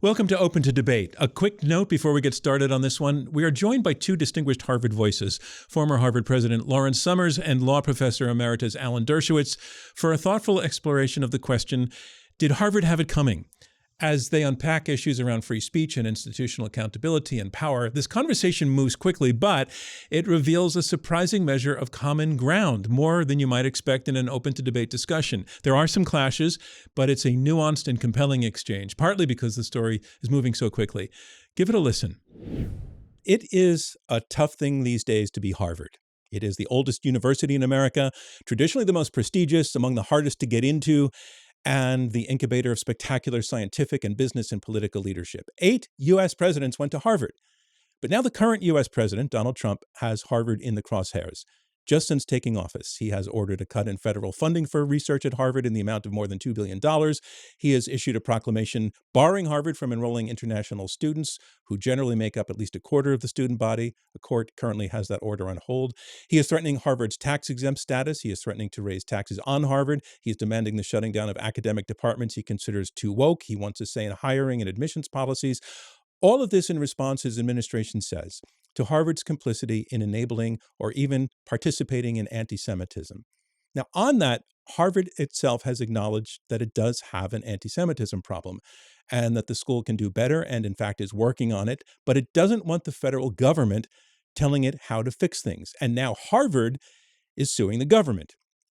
Welcome to Open to Debate. A quick note before we get started on this one. We are joined by two distinguished Harvard voices, former Harvard President Lawrence Summers and law professor Emeritus Alan Dershowitz, for a thoughtful exploration of the question, did Harvard have it coming? As they unpack issues around free speech and institutional accountability and power, this conversation moves quickly, but it reveals a surprising measure of common ground, more than you might expect in an open to debate discussion. There are some clashes, but it's a nuanced and compelling exchange, partly because the story is moving so quickly. Give it a listen. It is a tough thing these days to be Harvard. It is the oldest university in America, traditionally the most prestigious, among the hardest to get into, and the incubator of spectacular scientific and business and political leadership. 8 U.S. presidents went to Harvard. But now the current U.S. president, Donald Trump, has Harvard in the crosshairs. Just since taking office, he has ordered a cut in federal funding for research at Harvard in the amount of more than $2 billion. He has issued a proclamation barring Harvard from enrolling international students who generally make up at least a quarter of the student body. The court currently has that order on hold. He is threatening Harvard's tax-exempt status. He is threatening to raise taxes on Harvard. He is demanding the shutting down of academic departments he considers too woke. He wants a say in hiring and admissions policies. All of this in response, his administration says, to Harvard's complicity in enabling or even participating in antisemitism. Now, on that, Harvard itself has acknowledged that it does have an antisemitism problem and that the school can do better and, in fact, is working on it, but it doesn't want the federal government telling it how to fix things. And now Harvard is suing the government.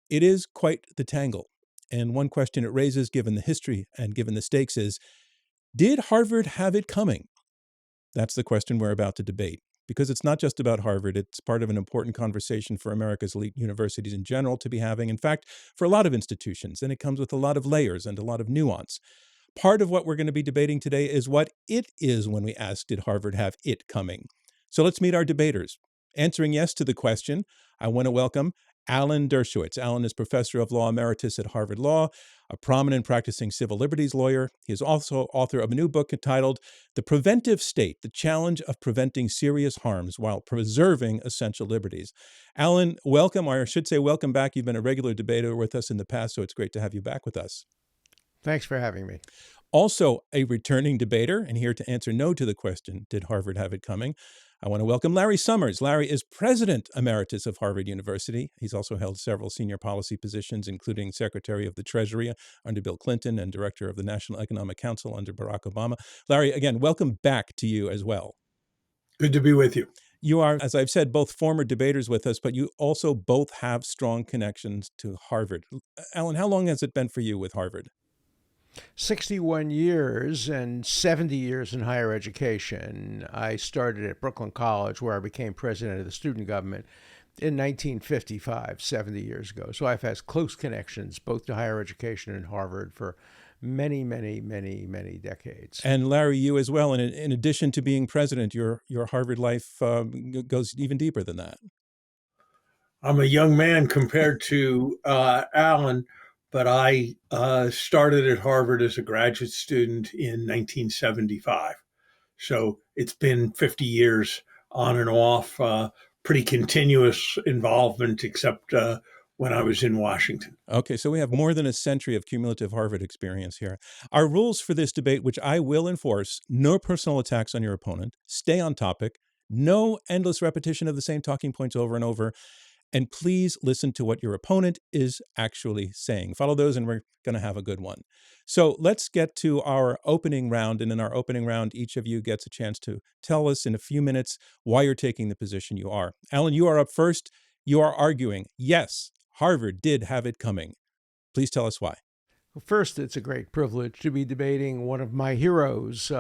It is quite the tangle. And one question it raises, given the history and given the stakes, is, did Harvard have it coming? That's the question we're about to debate. Because it's not just about Harvard, it's part of an important conversation for America's elite universities in general to be having, in fact, for a lot of institutions, and it comes with a lot of layers and a lot of nuance. Part of what we're going to be debating today is what it is when we ask, did Harvard have it coming? So let's meet our debaters. Answering yes to the question, I want to welcome Alan Dershowitz. Alan is professor of law emeritus at Harvard Law, a prominent practicing civil liberties lawyer. He is also author of a new book entitled The Preventive State, The Challenge of Preventing Serious Harms While Preserving Essential Liberties. Alan, welcome, or I should say welcome back. You've been a regular debater with us in the past, so it's great to have you back with us. Thanks for having me. Also a returning debater, and here to answer no to the question, did Harvard have it coming? I want to welcome Larry Summers. Larry is President Emeritus of Harvard University. He's also held several senior policy positions, including Secretary of the Treasury under Bill Clinton and Director of the National Economic Council under Barack Obama. Larry, again, welcome back to you as well. Good to be with you. You are, as I've said, both former debaters with us, but you also both have strong connections to Harvard. Alan, how long has it been for you with Harvard? 61 years and 70 years in higher education. I started at Brooklyn College, where I became president of the student government in 1955, 70 years ago. So I've had close connections both to higher education and Harvard for many, many, many, many decades. And Larry, you as well. And in addition to being president, your Harvard life goes even deeper than that. I'm a young man compared to Alan, but I started at Harvard as a graduate student in 1975. So it's been 50 years on and off, pretty continuous involvement, except when I was in Washington. Okay, so we have more than a century of cumulative Harvard experience here. Our rules for this debate, which I will enforce: no personal attacks on your opponent, stay on topic, no endless repetition of the same talking points over and over, and please listen to what your opponent is actually saying. Follow those and we're going to have a good one. So let's get to our opening round. And in our opening round, each of you gets a chance to tell us in a few minutes why you're taking the position you are. Alan, you are up first. You are arguing, yes, Harvard did have it coming. Please tell us why. Well, first, it's a great privilege to be debating one of my heroes,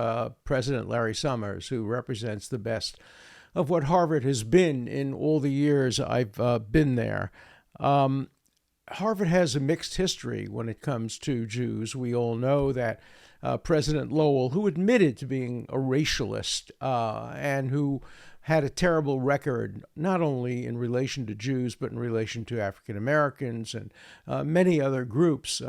President Larry Summers, who represents the best of what Harvard has been in all the years I've been there. Harvard has a mixed history when it comes to Jews. We all know that President Lowell, who admitted to being a racialist and who had a terrible record, not only in relation to Jews, but in relation to African Americans and many other groups,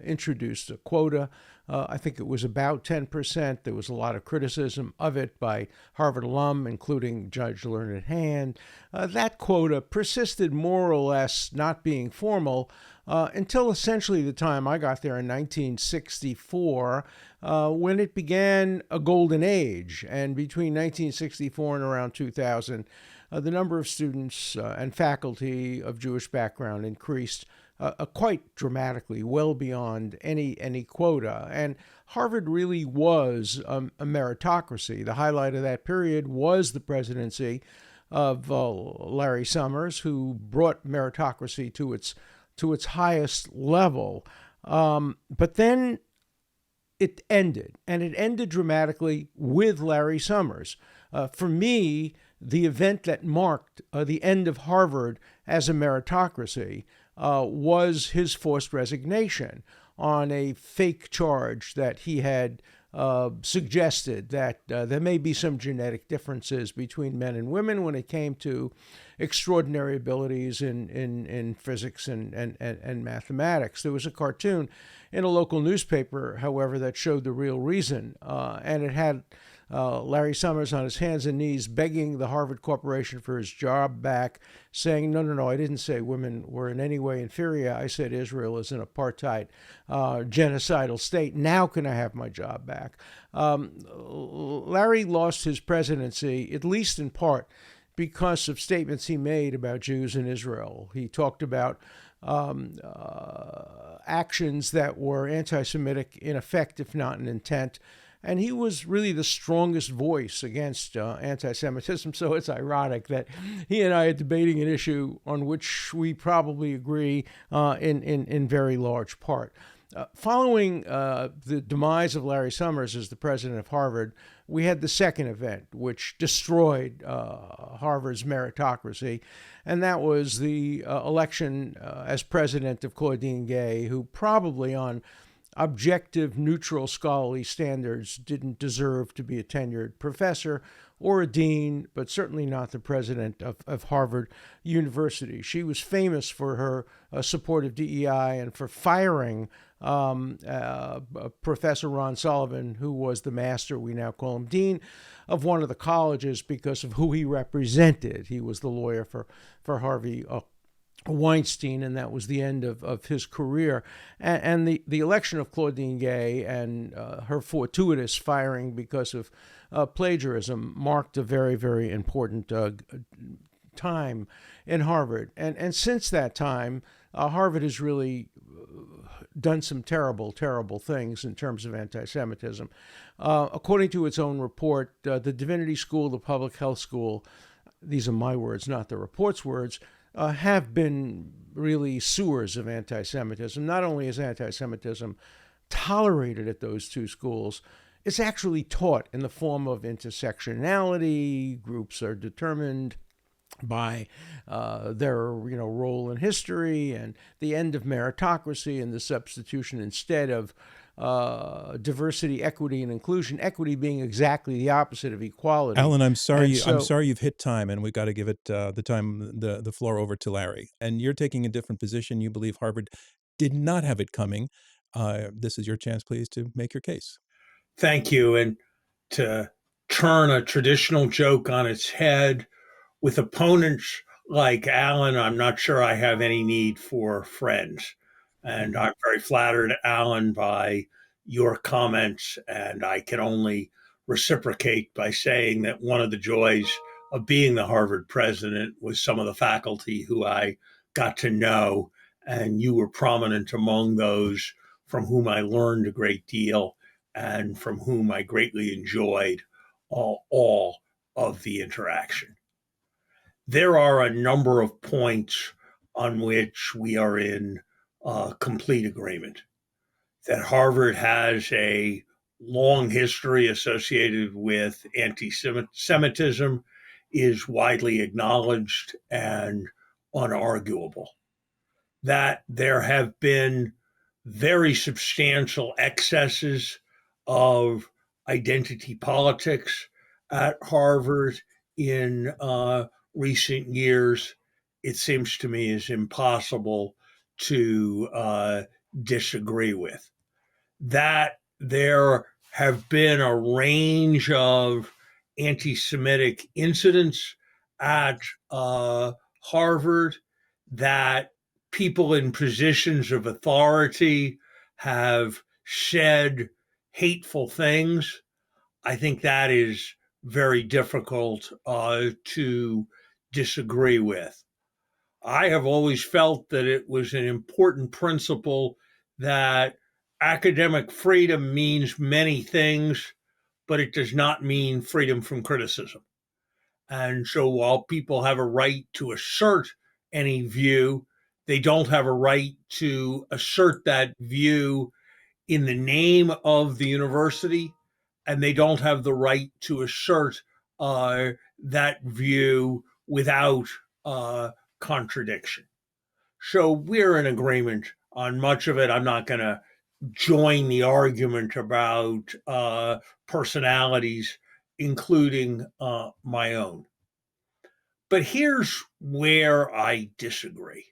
introduced a quota I think it was about 10%. There was a lot of criticism of it by Harvard alum, including Judge Learned Hand. That quota persisted more or less not being formal until essentially the time I got there in 1964, when it began a golden age. And between 1964 and around 2000, the number of students and faculty of Jewish background increased quite dramatically, well beyond any quota. And Harvard really was a meritocracy. The highlight of that period was the presidency of Larry Summers, who brought meritocracy to its highest level. But then it ended, and it ended dramatically with Larry Summers. For me, the event that marked the end of Harvard as a meritocracy was his forced resignation on a fake charge that he had suggested that there may be some genetic differences between men and women when it came to extraordinary abilities in physics and mathematics. There was a cartoon in a local newspaper, however, that showed the real reason, and it had Larry Summers on his hands and knees begging the Harvard Corporation for his job back, saying, no, I didn't say women were in any way inferior. I said Israel is an apartheid, genocidal state. Now can I have my job back? Larry lost his presidency, at least in part, because of statements he made about Jews in Israel. He talked about actions that were anti-Semitic in effect, if not in intent. And he was really the strongest voice against anti-Semitism. So it's ironic that he and I are debating an issue on which we probably agree in very large part. Following the demise of Larry Summers as the president of Harvard, we had the second event, which destroyed Harvard's meritocracy, and that was the election as president of Claudine Gay, who probably on objective, neutral scholarly standards didn't deserve to be a tenured professor or a dean, but certainly not the president of Harvard University. She was famous for her support of DEI and for firing Professor Ron Sullivan, who was the master, we now call him dean, of one of the colleges because of who he represented. He was the lawyer for Harvey Weinstein, and that was the end of his career. And the election of Claudine Gay and her fortuitous firing because of plagiarism marked a very, very important time in Harvard. And since that time, Harvard has really done some terrible, terrible things in terms of anti-Semitism. According to its own report, the Divinity School, the Public Health School, these are my words, not the report's words, have been really sewers of anti-Semitism. Not only is anti-Semitism tolerated at those two schools, it's actually taught in the form of intersectionality. Groups are determined by their role in history and the end of meritocracy and the substitution instead of diversity, equity, and inclusion. Equity being exactly the opposite of equality. Alan, I'm sorry you've hit time, and we've got to give it the floor over to Larry. And you're taking a different position. You believe Harvard did not have it coming. This is your chance, please, to make your case. Thank you. And to turn a traditional joke on its head, with opponents like Alan, I'm not sure I have any need for friends. And I'm very flattered, Alan, by your comments. And I can only reciprocate by saying that one of the joys of being the Harvard president was some of the faculty who I got to know. And you were prominent among those from whom I learned a great deal and from whom I greatly enjoyed all of the interaction. There are a number of points on which we are in complete agreement. That Harvard has a long history associated with anti-Semitism is widely acknowledged and unarguable. That there have been very substantial excesses of identity politics at Harvard in recent years, it seems to me is impossible to disagree with. That there have been a range of anti-Semitic incidents at Harvard, that people in positions of authority have said hateful things. I think that is very difficult to disagree with. I have always felt that it was an important principle that academic freedom means many things, but it does not mean freedom from criticism. And so while people have a right to assert any view, they don't have a right to assert that view in the name of the university, and they don't have the right to assert that view without contradiction. So we're in agreement on much of it. I'm not going to join the argument about personalities, including my own. But here's where I disagree.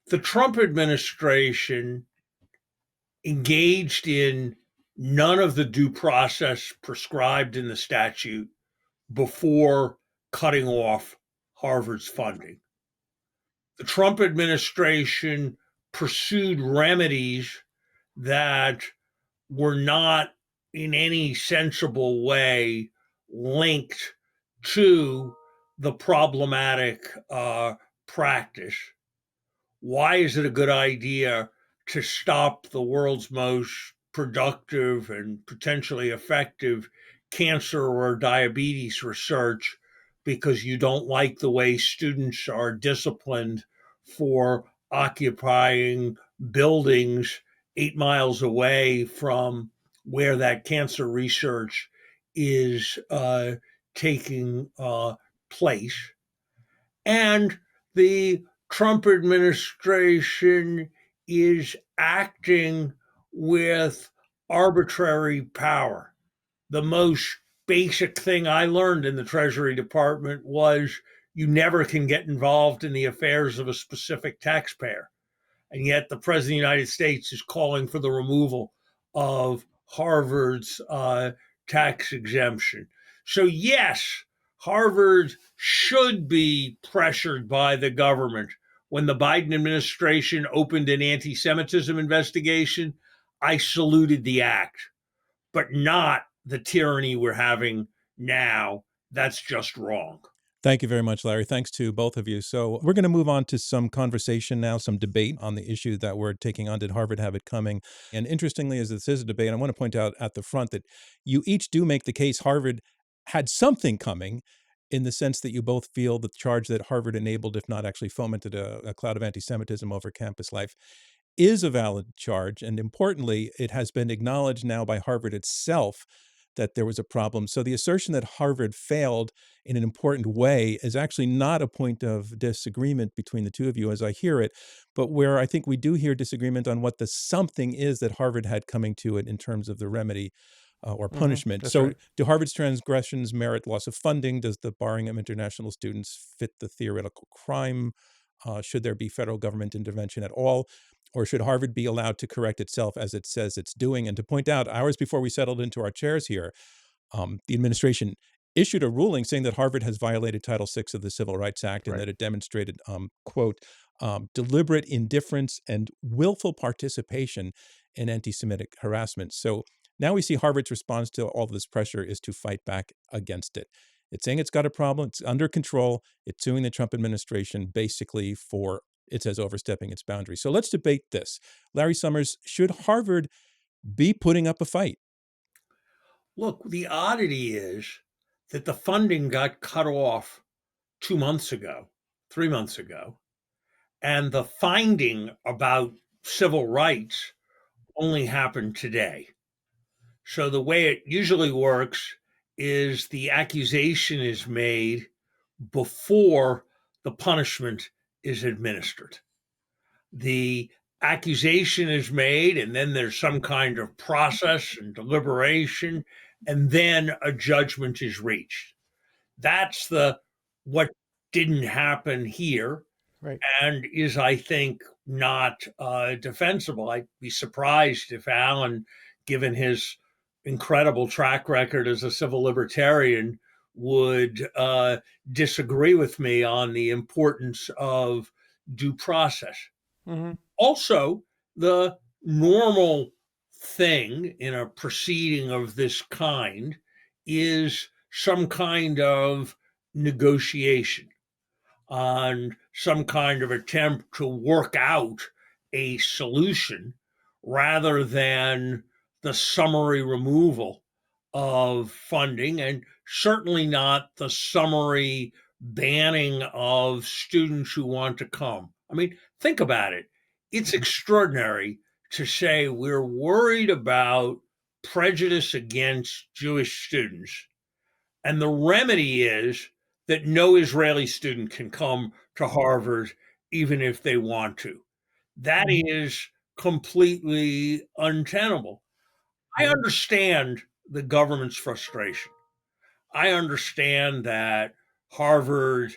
The Trump administration engaged in none of the due process prescribed in the statute before cutting off Harvard's funding. The Trump administration pursued remedies that were not in any sensible way linked to the problematic practice. Why is it a good idea to stop the world's most productive and potentially effective cancer or diabetes research because you don't like the way students are disciplined for occupying buildings 8 miles away from where that cancer research is taking place? And the Trump administration is acting with arbitrary power. The most basic thing I learned in the Treasury Department was you never can get involved in the affairs of a specific taxpayer. And yet the President of the United States is calling for the removal of Harvard's tax exemption. So yes, Harvard should be pressured by the government. When the Biden administration opened an anti-Semitism investigation, I saluted the act, but not the tyranny we're having now. That's just wrong. Thank you very much, Larry. Thanks to both of you. So we're going to move on to some conversation now, some debate on the issue that we're taking on. Did Harvard have it coming? And interestingly, as this is a debate, I want to point out at the front that you each do make the case Harvard had something coming, in the sense that you both feel the charge that Harvard enabled, if not actually fomented, a cloud of anti-Semitism over campus life is a valid charge. And importantly, it has been acknowledged now by Harvard itself that there was a problem. So the assertion that Harvard failed in an important way is actually not a point of disagreement between the two of you as I hear it, but where I think we do hear disagreement on what the something is that Harvard had coming to it in terms of the remedy or punishment. So right. Do Harvard's transgressions merit loss of funding? Does the barring of international students fit the theoretical crime? Should there be federal government intervention at all? Or should Harvard be allowed to correct itself as it says it's doing? And to point out, hours before we settled into our chairs here, the administration issued a ruling saying that Harvard has violated Title VI of the Civil Rights Act and that it demonstrated, quote, deliberate indifference and willful participation in anti-Semitic harassment. So now we see Harvard's response to all of this pressure is to fight back against it. It's saying it's got a problem. It's under control. It's suing the Trump administration basically for, it says, overstepping its boundaries. So let's debate this. Larry Summers, should Harvard be putting up a fight? Look, the oddity is that the funding got cut off 2 months ago, 3 months ago, and the finding about civil rights only happened today. So the way it usually works is the accusation is made before the punishment is administered. The accusation is made, and then there's some kind of process and deliberation, and then a judgment is reached. That's what didn't happen here, Right. and is, I think, not defensible. I'd be surprised if Alan given his incredible track record as a civil libertarian, would disagree with me on the importance of due process. Mm-hmm. Also, the normal thing in a proceeding of this kind is some kind of negotiation and some kind of attempt to work out a solution rather than the summary removal of funding, and certainly not the summary banning of students who want to come. I mean, think about it. It's extraordinary to say we're worried about prejudice against Jewish students, and the remedy is that no Israeli student can come to Harvard even if they want to. That is completely untenable. I understand the government's frustration. I understand that Harvard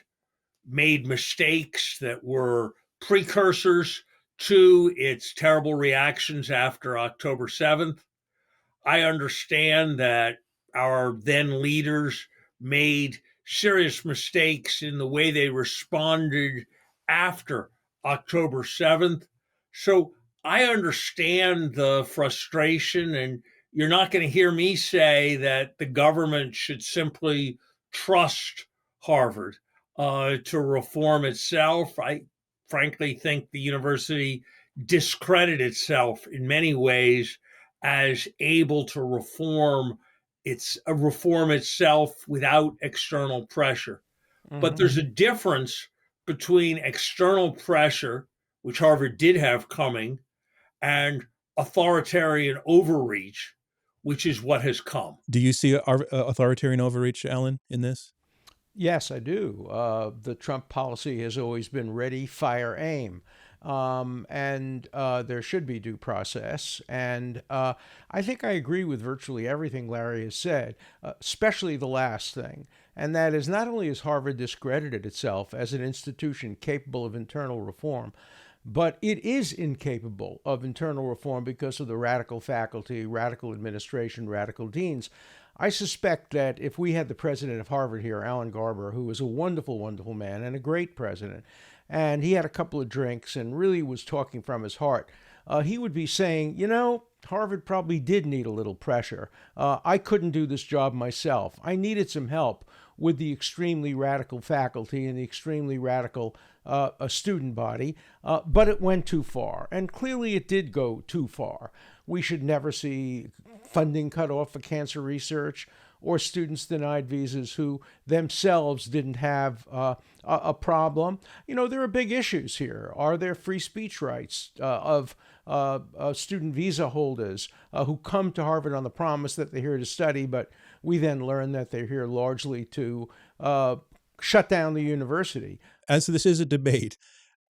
made mistakes that were precursors to its terrible reactions after October 7th. I understand that our then leaders made serious mistakes in the way they responded after October 7th. So I understand the frustration, and you're not going to hear me say that the government should simply trust Harvard to reform itself. I frankly think the university discredited itself in many ways as able to reform itself without external pressure. But there's a difference between external pressure, which Harvard did have coming, and authoritarian overreach, which is what has come. Do you see authoritarian overreach, Alan, in this? Yes, I do. The Trump policy has always been ready, fire, aim. And there should be due process. And I think I agree with virtually everything Larry has said, especially the last thing. And that is, not only has Harvard discredited itself as an institution capable of internal reform, but it is incapable of internal reform because of the radical faculty, radical administration, radical deans. I suspect that if we had the president of Harvard here, Alan Garber, who was a wonderful, wonderful man and a great president, and he had a couple of drinks and really was talking from his heart, he would be saying, you know, Harvard probably did need a little pressure. I couldn't do this job myself. I needed some help with the extremely radical faculty and the extremely radical student body, but it went too far. And clearly it did go too far. We should never see funding cut off for cancer research or students denied visas who themselves didn't have a problem. You know, there are big issues here. Are there free speech rights of student visa holders who come to Harvard on the promise that they're here to study, but we then learn that they're here largely to shut down the university? As this is a debate,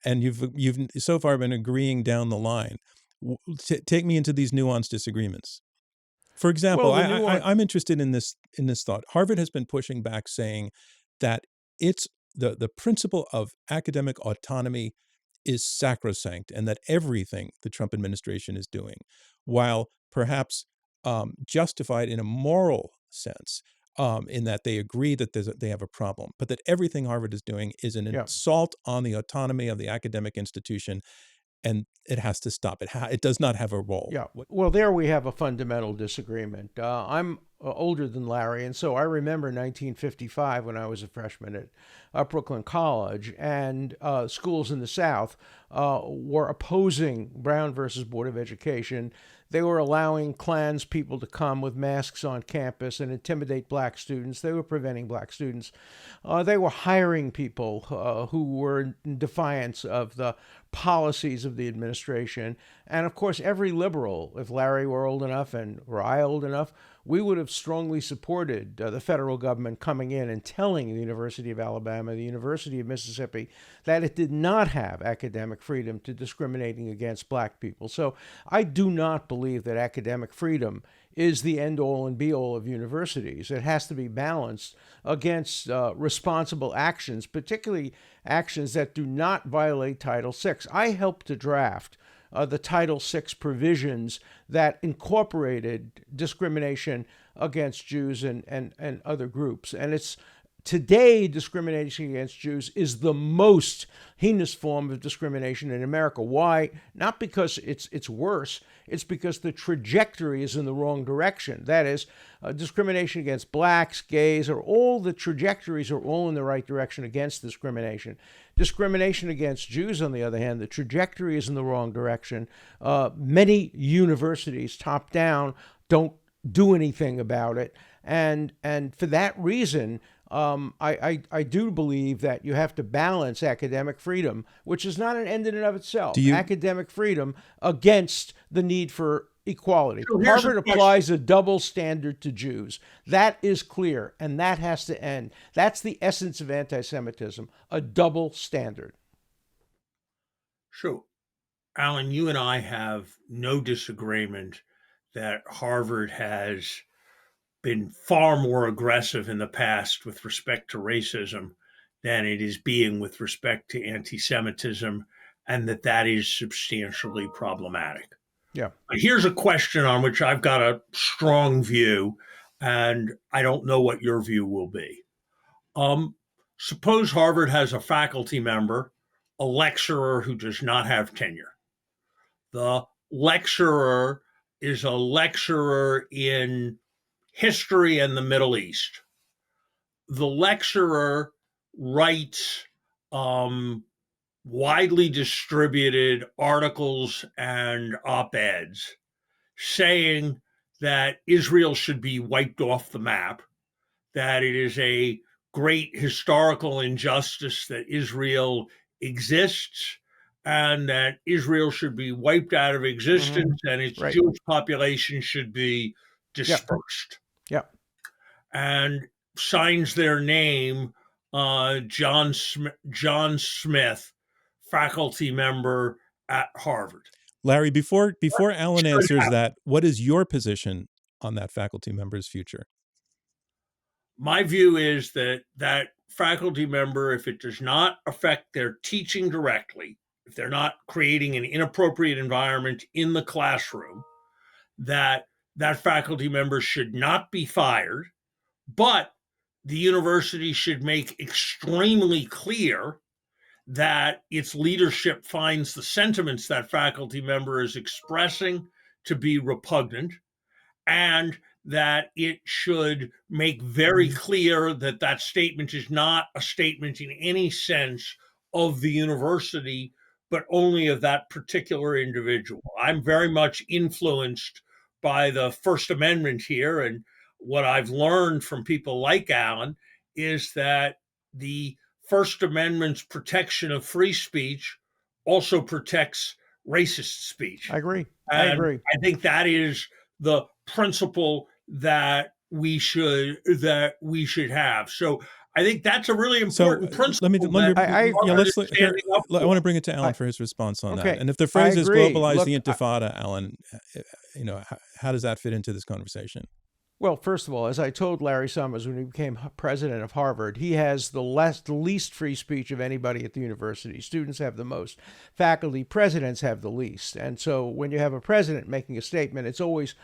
and you've so far been agreeing down the line, take me into these nuanced disagreements. For example, I'm interested in this thought. Harvard has been pushing back, saying that it's the principle of academic autonomy is sacrosanct, and that everything the Trump administration is doing, while perhaps justified in a moral sense, in that they agree that they have a problem, but that everything Harvard is doing is an assault on the autonomy of the academic institution, and it has to stop. It does not have a role. Yeah. Well, there we have a fundamental disagreement. I'm older than Larry, and so I remember 1955 when I was a freshman at Brooklyn College, and schools in the South were opposing Brown versus Board of Education. They were allowing Klans people to come with masks on campus and intimidate black students. They were preventing black students. They were hiring people who were in defiance of the policies of the administration. And of course, every liberal, if Larry were old enough and were I old enough, we would have strongly supported the federal government coming in and telling the University of Alabama, the University of Mississippi, that it did not have academic freedom to discriminating against black people. So I do not believe that academic freedom is the end-all and be-all of universities. It has to be balanced against responsible actions, particularly actions that do not violate Title VI. I helped to draft the Title VI provisions that incorporated discrimination against Jews and other groups. And it's today, discrimination against Jews is the most heinous form of discrimination in America. Why? Not because it's worse. It's because the trajectory is in the wrong direction. That is, discrimination against blacks, gays, or all the trajectories are all in the right direction against discrimination. Discrimination against Jews, on the other hand, the trajectory is in the wrong direction. Many universities, top down, don't do anything about it. And for that reason, I do believe that you have to balance academic freedom, which is not an end in and of itself, academic freedom against the need for equality. So Harvard applies a double standard to Jews. That is clear, and that has to end. That's the essence of anti-Semitism, a double standard. So, Alan, you and I have no disagreement that Harvard has been far more aggressive in the past with respect to racism than it is being with respect to anti-Semitism, and that is substantially problematic. Yeah. Here's a question on which I've got a strong view, and I don't know what your view will be. Suppose Harvard has a faculty member, a lecturer who does not have tenure. The lecturer is a lecturer in history and the Middle East. The lecturer writes widely distributed articles and op-eds saying that Israel should be wiped off the map, that it is a great historical injustice that Israel exists, and that Israel should be wiped out of existence, and its Jewish population should be dispersed. Yep. And signs their name, John Smith, faculty member at Harvard. Larry, before Alan answers that, what is your position on that faculty member's future? My view is that faculty member, if it does not affect their teaching directly, if they're not creating an inappropriate environment in the classroom, that faculty member should not be fired, but the university should make extremely clear that its leadership finds the sentiments that faculty member is expressing to be repugnant, and that it should make very clear that that statement is not a statement in any sense of the university, but only of that particular individual. I'm very much influenced by the First Amendment here, and what I've learned from people like Alan is that the First Amendment's protection of free speech also protects racist speech. I agree. And I agree. I think that is the principle that we should have. So I think that's a really important principle. I want to bring it to Alan for his response on that. And if the phrase is globalize the intifada, Alan, how does that fit into this conversation? Well, first of all, as I told Larry Summers when he became president of Harvard, he has the least free speech of anybody at the university. Students have the most. Faculty presidents have the least. And so when you have a president making a statement, it's always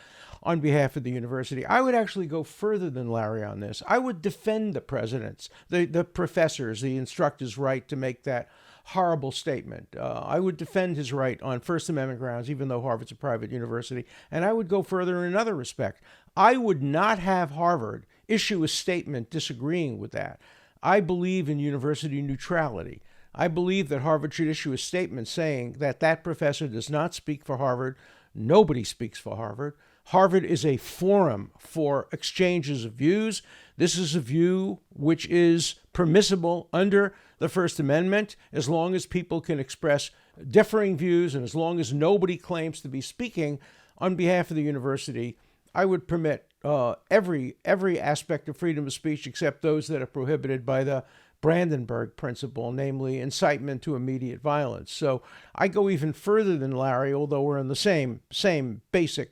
on behalf of the university. I would actually go further than Larry on this. I would defend the presidents, the professors, the instructors' right to make that horrible statement. I would defend his right on First Amendment grounds, even though Harvard's a private university. And I would go further in another respect. I would not have Harvard issue a statement disagreeing with that. I believe in university neutrality. I believe that Harvard should issue a statement saying that that professor does not speak for Harvard. Nobody speaks for Harvard. Harvard is a forum for exchanges of views. This is a view which is permissible under the First Amendment as long as people can express differing views and as long as nobody claims to be speaking on behalf of the university. I would permit every aspect of freedom of speech except those that are prohibited by the Brandenburg principle, namely incitement to immediate violence. So I go even further than Larry, although we're in the same basic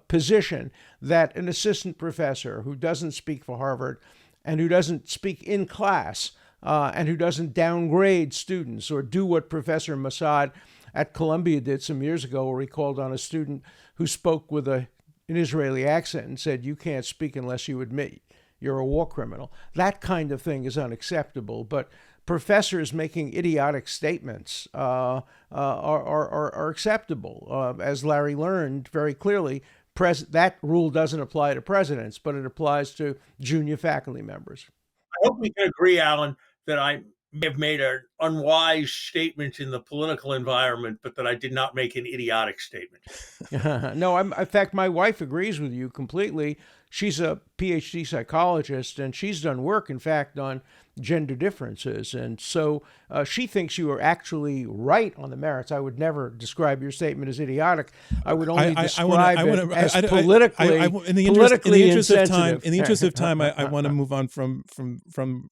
position, that an assistant professor who doesn't speak for Harvard and who doesn't speak in class and who doesn't downgrade students or do what Professor Mossad at Columbia did some years ago, where he called on a student who spoke with an Israeli accent and said, "You can't speak unless you admit you're a war criminal." That kind of thing is unacceptable. But professors making idiotic statements are acceptable. As Larry learned very clearly, that rule doesn't apply to presidents, but it applies to junior faculty members. I hope we can agree, Alan, that I may have made an unwise statement in the political environment, but that I did not make an idiotic statement. No, in fact, my wife agrees with you completely. She's a PhD psychologist, and she's done work, in fact, on gender differences. And so she thinks you are actually right on the merits. I would never describe your statement as idiotic. I would only describe it as politically in the interest of time. In the interest of time, I want to move on from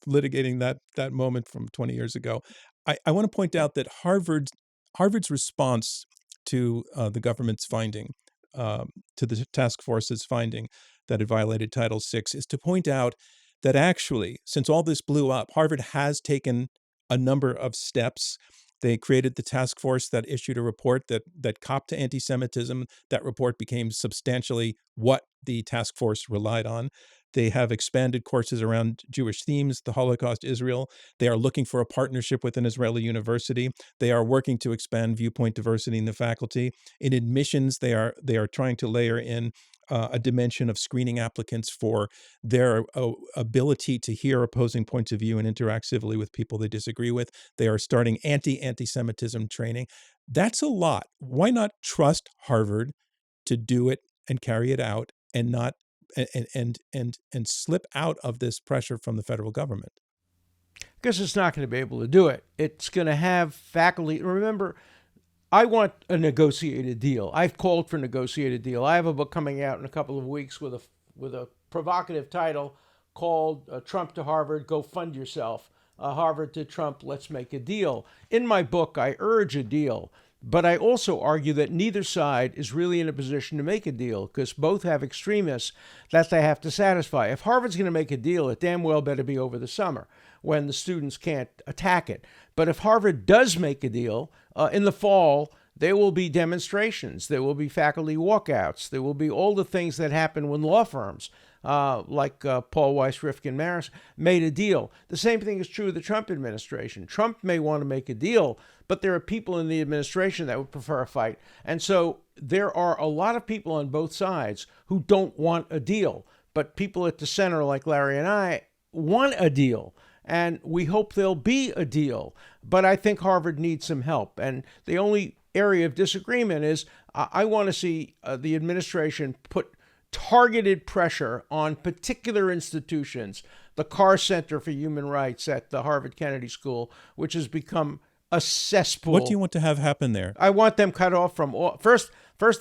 litigating that moment from 20 years ago. I want to point out that Harvard's response to the government's finding, to the task force's finding that it violated Title VI, is to point out that actually, since all this blew up, Harvard has taken a number of steps. They created the task force that issued a report that copped to antisemitism. That report became substantially what the task force relied on. They have expanded courses around Jewish themes, the Holocaust, Israel. They are looking for a partnership with an Israeli university. They are working to expand viewpoint diversity in the faculty. In admissions, they are trying to layer in a dimension of screening applicants for their ability to hear opposing points of view and interact civilly with people they disagree with. They are starting anti-Semitism training. That's a lot. Why not trust Harvard to do it and carry it out and not and slip out of this pressure from the federal government? Because it's not going to be able to do it. It's going to have faculty. Remember, I want a negotiated deal. I've called for a negotiated deal. I have a book coming out in a couple of weeks with a provocative title called Trump to Harvard, Go Fund Yourself. Harvard to Trump, Let's Make a Deal. In my book, I urge a deal, but I also argue that neither side is really in a position to make a deal because both have extremists that they have to satisfy. If Harvard's going to make a deal, it damn well better be over the summer when the students can't attack it. But if Harvard does make a deal, in the fall, there will be demonstrations. There will be faculty walkouts. There will be all the things that happen when law firms like Paul Weiss, Rifkin, Maris made a deal. The same thing is true of the Trump administration. Trump may want to make a deal, but there are people in the administration that would prefer a fight. And so there are a lot of people on both sides who don't want a deal. But people at the center, like Larry and I, want a deal. And we hope there'll be a deal. But I think Harvard needs some help. And the only area of disagreement is I want to see the administration put targeted pressure on particular institutions. The Carr Center for Human Rights at the Harvard Kennedy School, which has become a cesspool. What do you want to have happen there? I want them cut off from all. First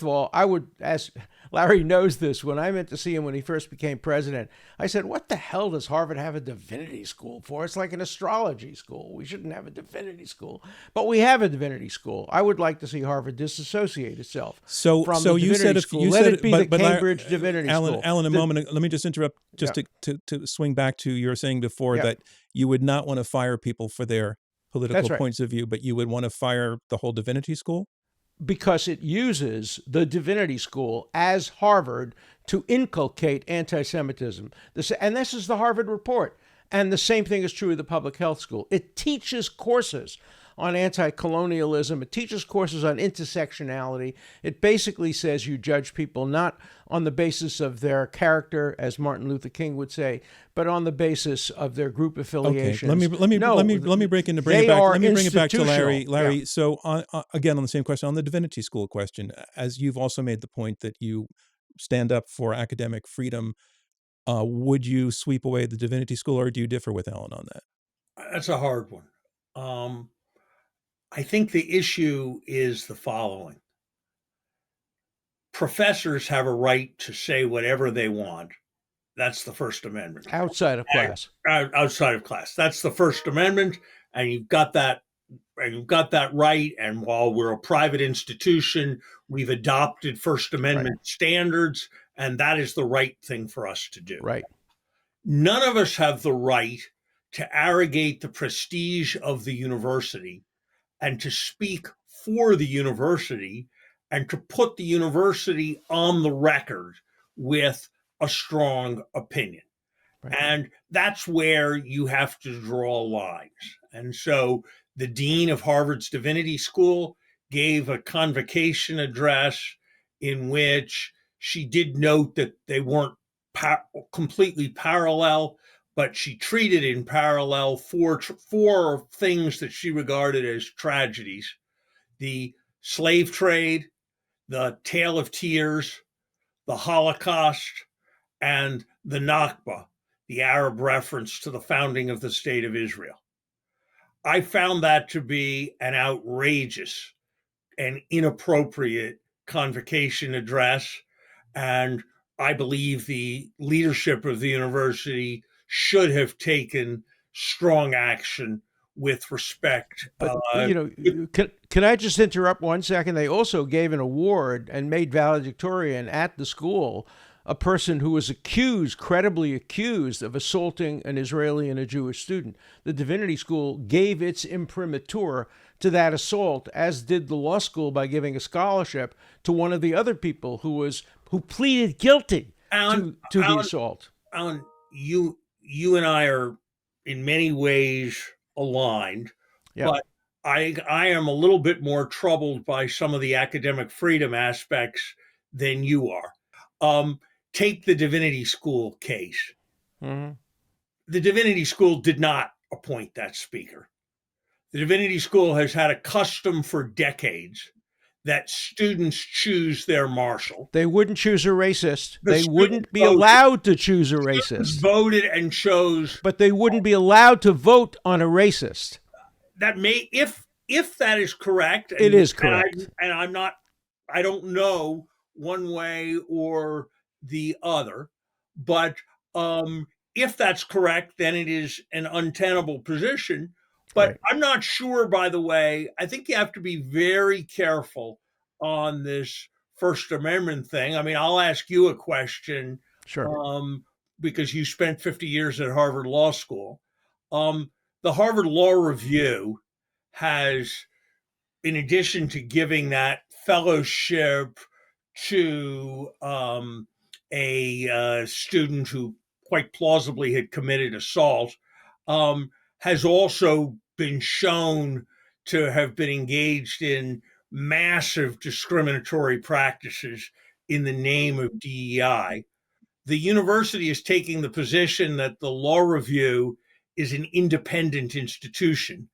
of all, I would, as Larry knows this, when I went to see him when he first became president, I said, what the hell does Harvard have a divinity school for? It's like an astrology school. We shouldn't have a divinity school. But we have a divinity school. I would like to see Harvard disassociate itself from the divinity school. Let it be the Cambridge Divinity School. Alan, a moment. Let me just interrupt just to swing back to you were saying before that you would not want to fire people for their political points of view, but you would want to fire the whole divinity school? Because it uses the divinity school as Harvard to inculcate anti-Semitism. And this is the Harvard report. And the same thing is true of the public health school. It teaches courses on anti-colonialism. It teaches courses on intersectionality. It basically says you judge people not on the basis of their character, as Martin Luther King would say, but on the basis of their group affiliations. Okay, let me bring it back to Larry. Larry, so again on the same question, on the divinity school question, as you've also made the point that you stand up for academic freedom, would you sweep away the divinity school, or do you differ with Alan on that? That's a hard one. I think the issue is the following. Professors have a right to say whatever they want. That's the First Amendment. Outside of class. Outside of class. That's the First Amendment, and you've got that right. And while we're a private institution, we've adopted First Amendment standards, and that is the right thing for us to do. Right. None of us have the right to arrogate the prestige of the university and to speak for the university and to put the university on the record with a strong opinion. Right. And that's where you have to draw lines. And so the dean of Harvard's Divinity School gave a convocation address in which she did note that they weren't completely parallel, but she treated in parallel four things that she regarded as tragedies: the slave trade, the Tale of Tears, the Holocaust, and the Nakba, the Arab reference to the founding of the State of Israel. I found that to be an outrageous and inappropriate convocation address, and I believe the leadership of the university should have taken strong action with respect. But can I just interrupt 1 second? They also gave an award and made valedictorian at the school a person who was credibly accused of assaulting an Israeli and a Jewish student. The Divinity School gave its imprimatur to that assault, as did the law school by giving a scholarship to one of the other people who pleaded guilty to the assault. Alan, you and I are in many ways aligned, but I am a little bit more troubled by some of the academic freedom aspects than you are. Take the Divinity School case. Mm-hmm. The Divinity School did not appoint that speaker. The Divinity School has had a custom for decades that students choose their marshal. They wouldn't choose a racist. They wouldn't be allowed to choose a racist. Voted and chose. But they wouldn't be allowed to vote on a racist. That may, if that is correct. It is correct. I don't know one way or the other, but if that's correct, then it is an untenable position. But right. I'm not sure, by the way. I think you have to be very careful on this First Amendment thing. I mean, I'll ask you a question. Sure. Because you spent 50 years at Harvard Law School. The Harvard Law Review has, in addition to giving that fellowship to a student who quite plausibly had committed assault, has also been shown to have been engaged in massive discriminatory practices in the name of DEI. The university is taking the position that the Law Review is an independent institution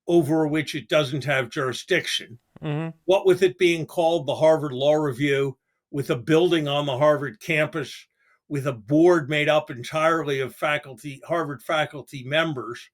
over which it doesn't have jurisdiction. Mm-hmm. What with it being called the Harvard Law Review, with a building on the Harvard campus, with a board made up entirely of Harvard faculty members,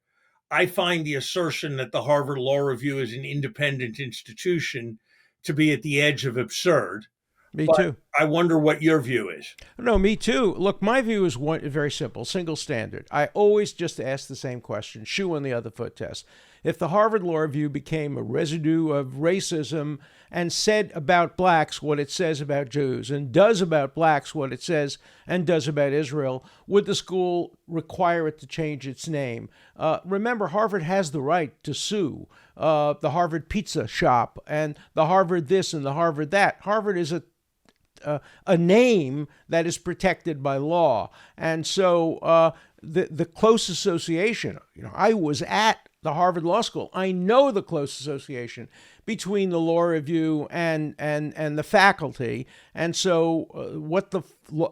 I find the assertion that the Harvard Law Review is an independent institution to be at the edge of absurd. Me too. I wonder what your view is. No, me too. Look, my view is very simple, single standard. I always just ask the same question, shoe on the other foot test. If the Harvard Law Review became a residue of racism and said about blacks what it says about Jews and does about blacks what it says and does about Israel, would the school require it to change its name? Remember, Harvard has the right to sue the Harvard Pizza Shop and the Harvard this and the Harvard that. Harvard is a name that is protected by law. And so the close association, I was at the Harvard Law School. I know the close association between the Law Review and the faculty. And so what the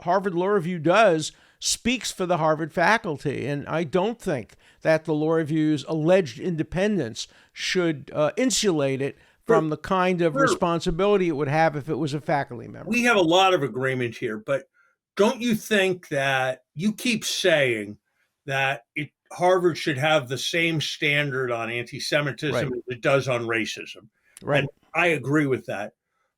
Harvard Law Review does speaks for the Harvard faculty. And I don't think that the Law Review's alleged independence should insulate it from the kind of responsibility it would have if it was a faculty member. We have a lot of agreement here, but don't you think that you keep saying that Harvard should have the same standard on anti-Semitism as it does on racism? Right. And I agree with that.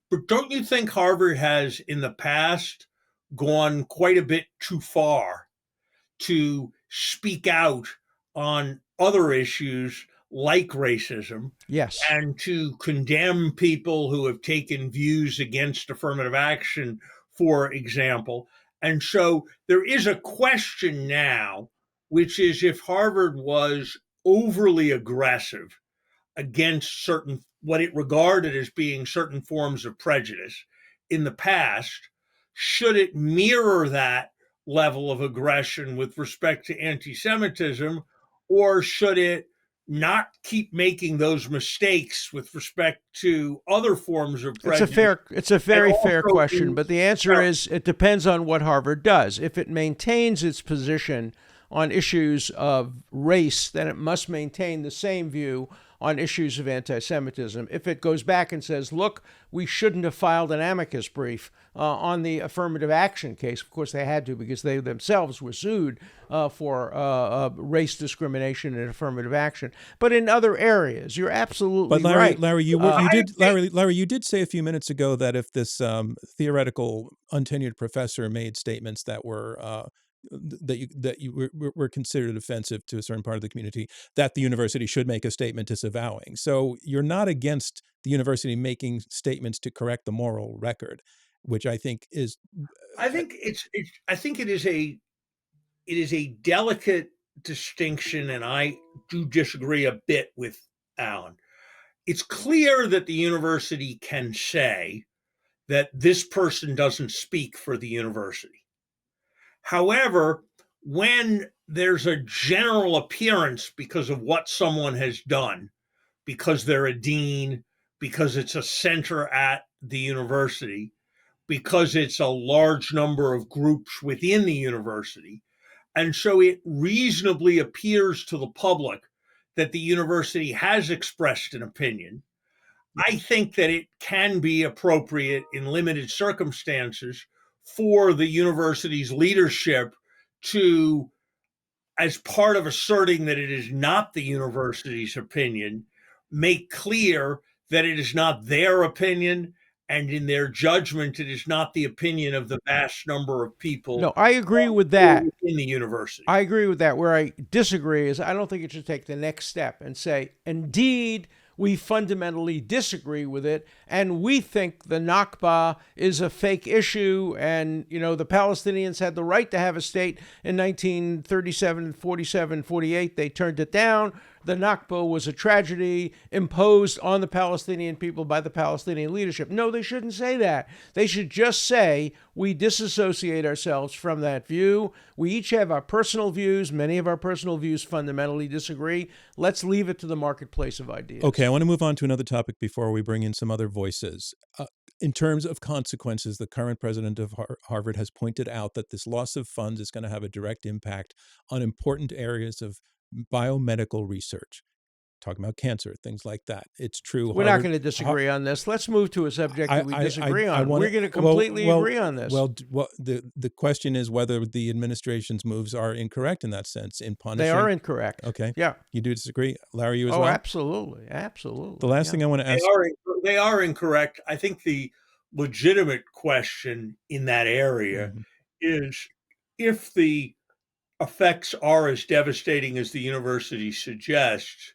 But don't you think Harvard has in the past gone quite a bit too far to speak out on other issues like racism? Yes. And to condemn people who have taken views against affirmative action, for example. And so there is a question now, which is if Harvard was overly aggressive against certain, what it regarded as being certain forms of prejudice in the past, should it mirror that level of aggression with respect to anti-Semitism, or should it not keep making those mistakes with respect to other forms of prejudice? It's a very fair question, but the answer is it depends on what Harvard does. If it maintains its position on issues of race, then it must maintain the same view on issues of anti-Semitism. If it goes back and says, look, we shouldn't have filed an amicus brief on the affirmative action case, of course they had to because they themselves were sued for race discrimination and affirmative action. But in other areas, you're absolutely right. Larry, you did say a few minutes ago that if this theoretical untenured professor made statements that were that you were considered offensive to a certain part of the community, that the university should make a statement disavowing. So you're not against the university making statements to correct the moral record, which I think is. I think it is a delicate distinction, and I do disagree a bit with Alan. It's clear that the university can say that this person doesn't speak for the university. However, when there's a general appearance because of what someone has done, because they're a dean, because it's a center at the university, because it's a large number of groups within the university, and so it reasonably appears to the public that the university has expressed an opinion, I think that it can be appropriate in limited circumstances for the university's leadership to, as part of asserting that it is not the university's opinion, make clear that it is not their opinion, and in their judgment, it is not the opinion of the vast number of people. No, I agree with that. In the university. I agree with that. Where I disagree is I don't think it should take the next step and say, indeed, we fundamentally disagree with it, and we think the Nakba is a fake issue, and, you know, the Palestinians had the right to have a state in 1937, 47, 48. They turned it down. The Nakba was a tragedy imposed on the Palestinian people by the Palestinian leadership. No, they shouldn't say that. They should just say, we disassociate ourselves from that view. We each have our personal views. Many of our personal views fundamentally disagree. Let's leave it to the marketplace of ideas. Okay, I want to move on to another topic before we bring in some other voices. In terms of consequences, the current president of Harvard has pointed out that this loss of funds is going to have a direct impact on important areas of biomedical research, talking about cancer, things like that. It's true. We're not going to disagree on this. Let's move to a subject that we disagree on. We're going to completely agree on this. Well, the question is whether the administration's moves are incorrect in that sense in punishing. They are incorrect. Okay. Yeah. You do disagree? Larry, you as well? Oh, absolutely. Absolutely. The last thing I want to ask. They are incorrect. I think the legitimate question in that area is, if the effects are as devastating as the university suggests,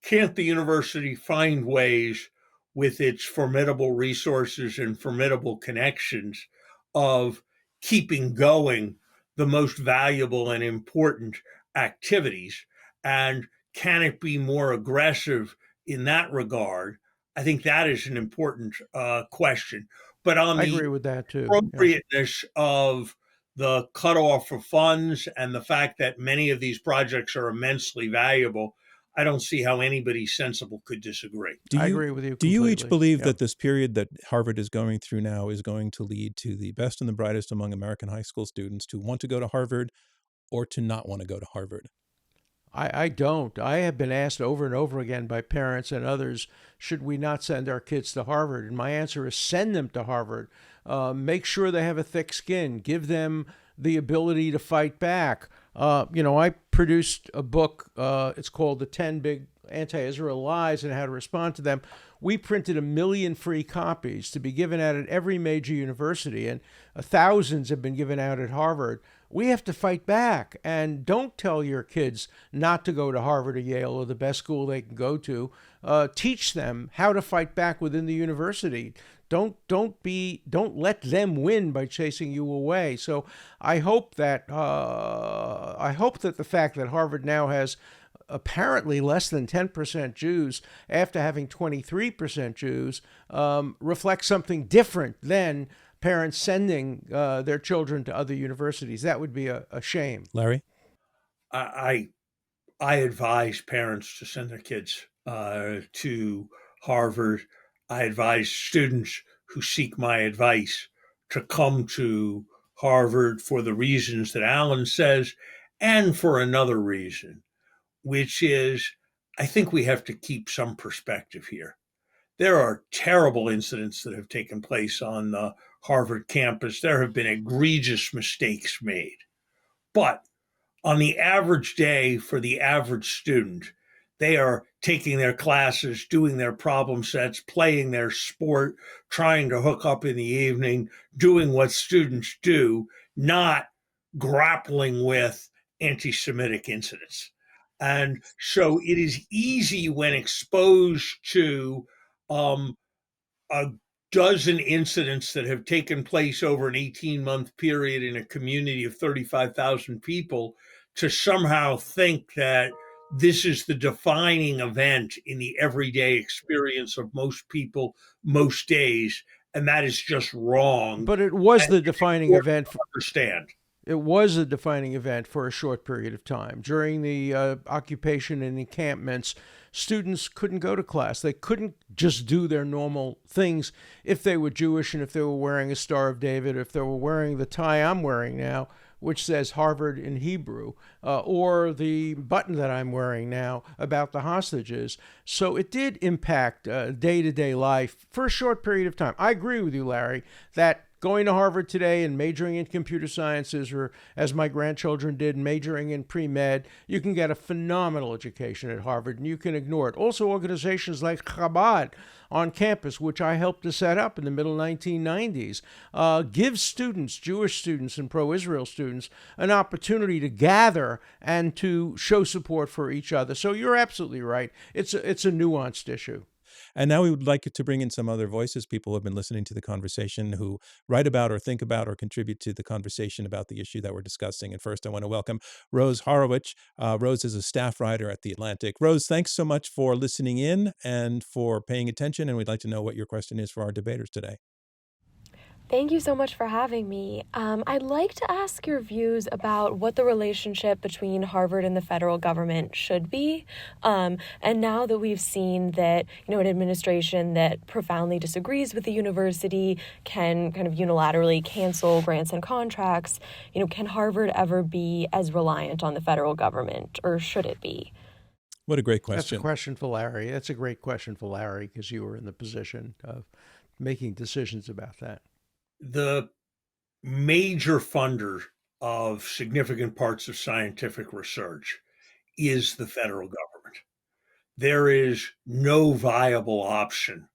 can't the university find ways with its formidable resources and formidable connections of keeping going the most valuable and important activities? And can it be more aggressive in that regard? I think that is an important question. But on I agree with that too. Appropriateness of the cutoff of funds and the fact that many of these projects are immensely valuable, I don't see how anybody sensible could disagree. I agree with you completely. Do you each believe that this period that Harvard is going through now is going to lead to the best and the brightest among American high school students to want to go to Harvard or to not want to go to Harvard? I don't. I have been asked over and over again by parents and others, should we not send our kids to Harvard? And my answer is send them to Harvard. Make sure they have a thick skin. Give them the ability to fight back. I produced a book. It's called The 10 Big Anti-Israel Lies and How to Respond to Them. We printed 1 million free copies to be given out at every major university, and thousands have been given out at Harvard. We have to fight back, and don't tell your kids not to go to Harvard or Yale or the best school they can go to. Teach them how to fight back within the university. Don't let them win by chasing you away. So I hope that the fact that Harvard now has apparently less than 10% Jews after having 23% Jews reflects something different than parents sending their children to other universities. That would be a shame. Larry? I advise parents to send their kids to Harvard. I advise students who seek my advice to come to Harvard for the reasons that Alan says, and for another reason, which is I think we have to keep some perspective here. There are terrible incidents that have taken place on the Harvard campus. There have been egregious mistakes made. But on the average day for the average student, they are taking their classes, doing their problem sets, playing their sport, trying to hook up in the evening, doing what students do, not grappling with anti-Semitic incidents. And so it is easy when exposed to a dozen incidents that have taken place over an 18-month period in a community of 35,000 people to somehow think that this is the defining event in the everyday experience of most people, most days, and that is just wrong. But it was And the defining event. understand. It was a defining event for a short period of time. During the occupation and encampments, students couldn't go to class. They couldn't just do their normal things if they were Jewish and if they were wearing a Star of David, if they were wearing the tie I'm wearing now, which says Harvard in Hebrew, or the button that I'm wearing now about the hostages. So it did impact day-to-day life for a short period of time. I agree with you, Larry, that going to Harvard today and majoring in computer sciences, or as my grandchildren did, majoring in pre-med, you can get a phenomenal education at Harvard, and you can ignore it. Also, organizations like Chabad on campus, which I helped to set up in the middle 1990s, give students, Jewish students and pro-Israel students, an opportunity to gather and to show support for each other. So you're absolutely right. It's a nuanced issue. And now we would like to bring in some other voices, people who have been listening to the conversation, who write about or think about or contribute to the conversation about the issue that we're discussing. And first, I want to welcome Rose Horowitch. Rose is a staff writer at The Atlantic. Rose, thanks so much for listening in and for paying attention. And we'd like to know what your question is for our debaters today. Thank you so much for having me. I'd like to ask your views about what the relationship between Harvard and the federal government should be. And now that we've seen that, an administration that profoundly disagrees with the university can kind of unilaterally cancel grants and contracts, can Harvard ever be as reliant on the federal government, or should it be? What a great question. That's a question for Larry. That's a great question for Larry, because you were in the position of making decisions about that. The major funder of significant parts of scientific research is the federal government. There is no viable option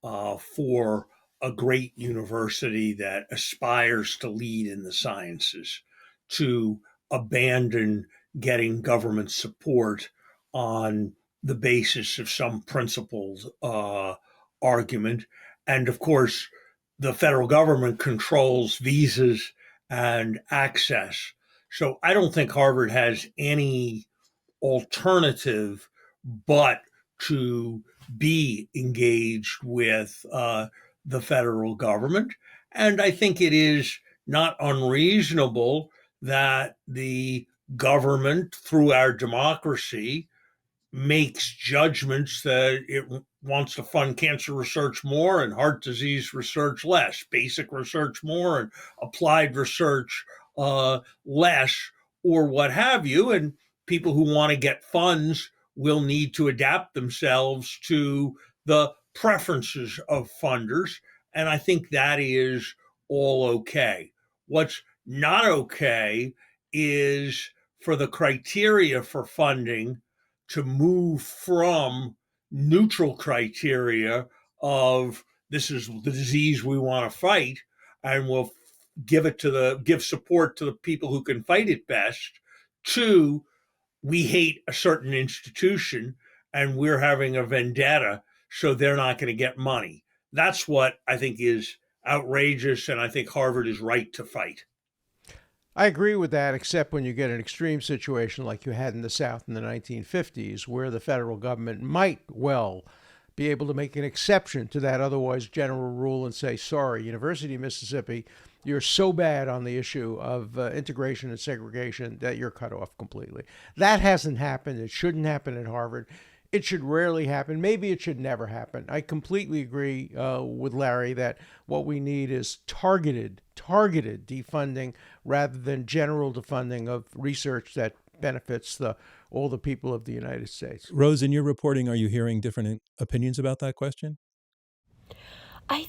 for a great university that aspires to lead in the sciences to abandon getting government support on the basis of some principled argument. And of course, the federal government controls visas and access. So I don't think Harvard has any alternative but to be engaged with the federal government. And I think it is not unreasonable that the government, through our democracy, makes judgments that it wants to fund cancer research more and heart disease research less, basic research more and applied research less, or what have you. And people who want to get funds will need to adapt themselves to the preferences of funders. And I think that is all okay. What's not okay is for the criteria for funding to move from neutral criteria of this is the disease we want to fight, and we'll give support to the people who can fight it best, to we hate a certain institution and we're having a vendetta, so they're not going to get money. That's what I think is outrageous, and I think Harvard is right to fight. I agree with that, except when you get an extreme situation like you had in the South in the 1950s, where the federal government might well be able to make an exception to that otherwise general rule and say, sorry, University of Mississippi, you're so bad on the issue of integration and segregation that you're cut off completely. That hasn't happened. It shouldn't happen at Harvard. It should rarely happen. Maybe it should never happen. I completely agree with Larry that what we need is targeted defunding rather than general defunding of research that benefits all the people of the United States. Rose, in your reporting, are you hearing different opinions about that question? I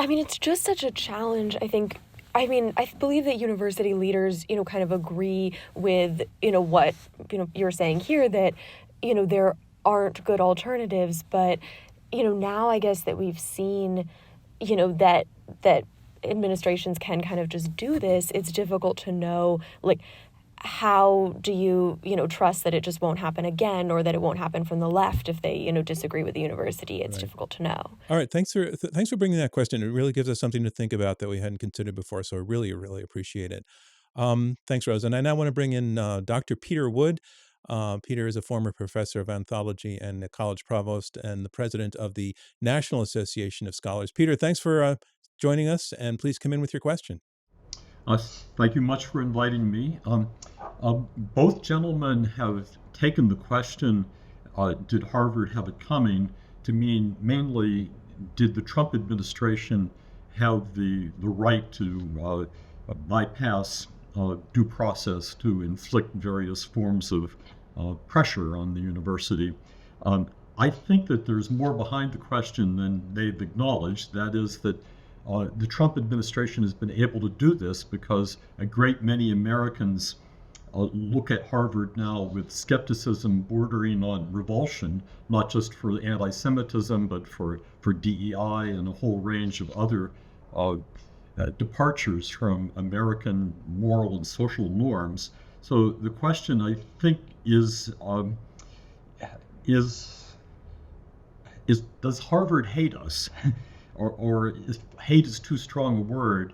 mean, it's just such a challenge. I believe that university leaders, kind of agree with, what, you're saying here, that, there aren't good alternatives. But, now I guess that we've seen, that administrations can kind of just do this, it's difficult to know, like, how do you, trust that it just won't happen again, or that it won't happen from the left if they, disagree with the university? It's difficult to know. All right. Thanks for bringing that question. It really gives us something to think about that we hadn't considered before. So I really, really appreciate it. Thanks, Rose. And I now want to bring in Dr. Peter Wood. Peter is a former professor of anthropology and a college provost and the president of the National Association of Scholars. Peter, thanks for joining us, and please come in with your question. Thank you much for inviting me. Both gentlemen have taken the question, did Harvard have it coming, to mean mainly, did the Trump administration have the right to bypass due process to inflict various forms of pressure on the university? I think that there's more behind the question than they've acknowledged. That is that the Trump administration has been able to do this because a great many Americans look at Harvard now with skepticism bordering on revulsion, not just for anti-Semitism, but for DEI and a whole range of other departures from American moral and social norms. So the question, I think, is does Harvard hate us? Or if hate is too strong a word,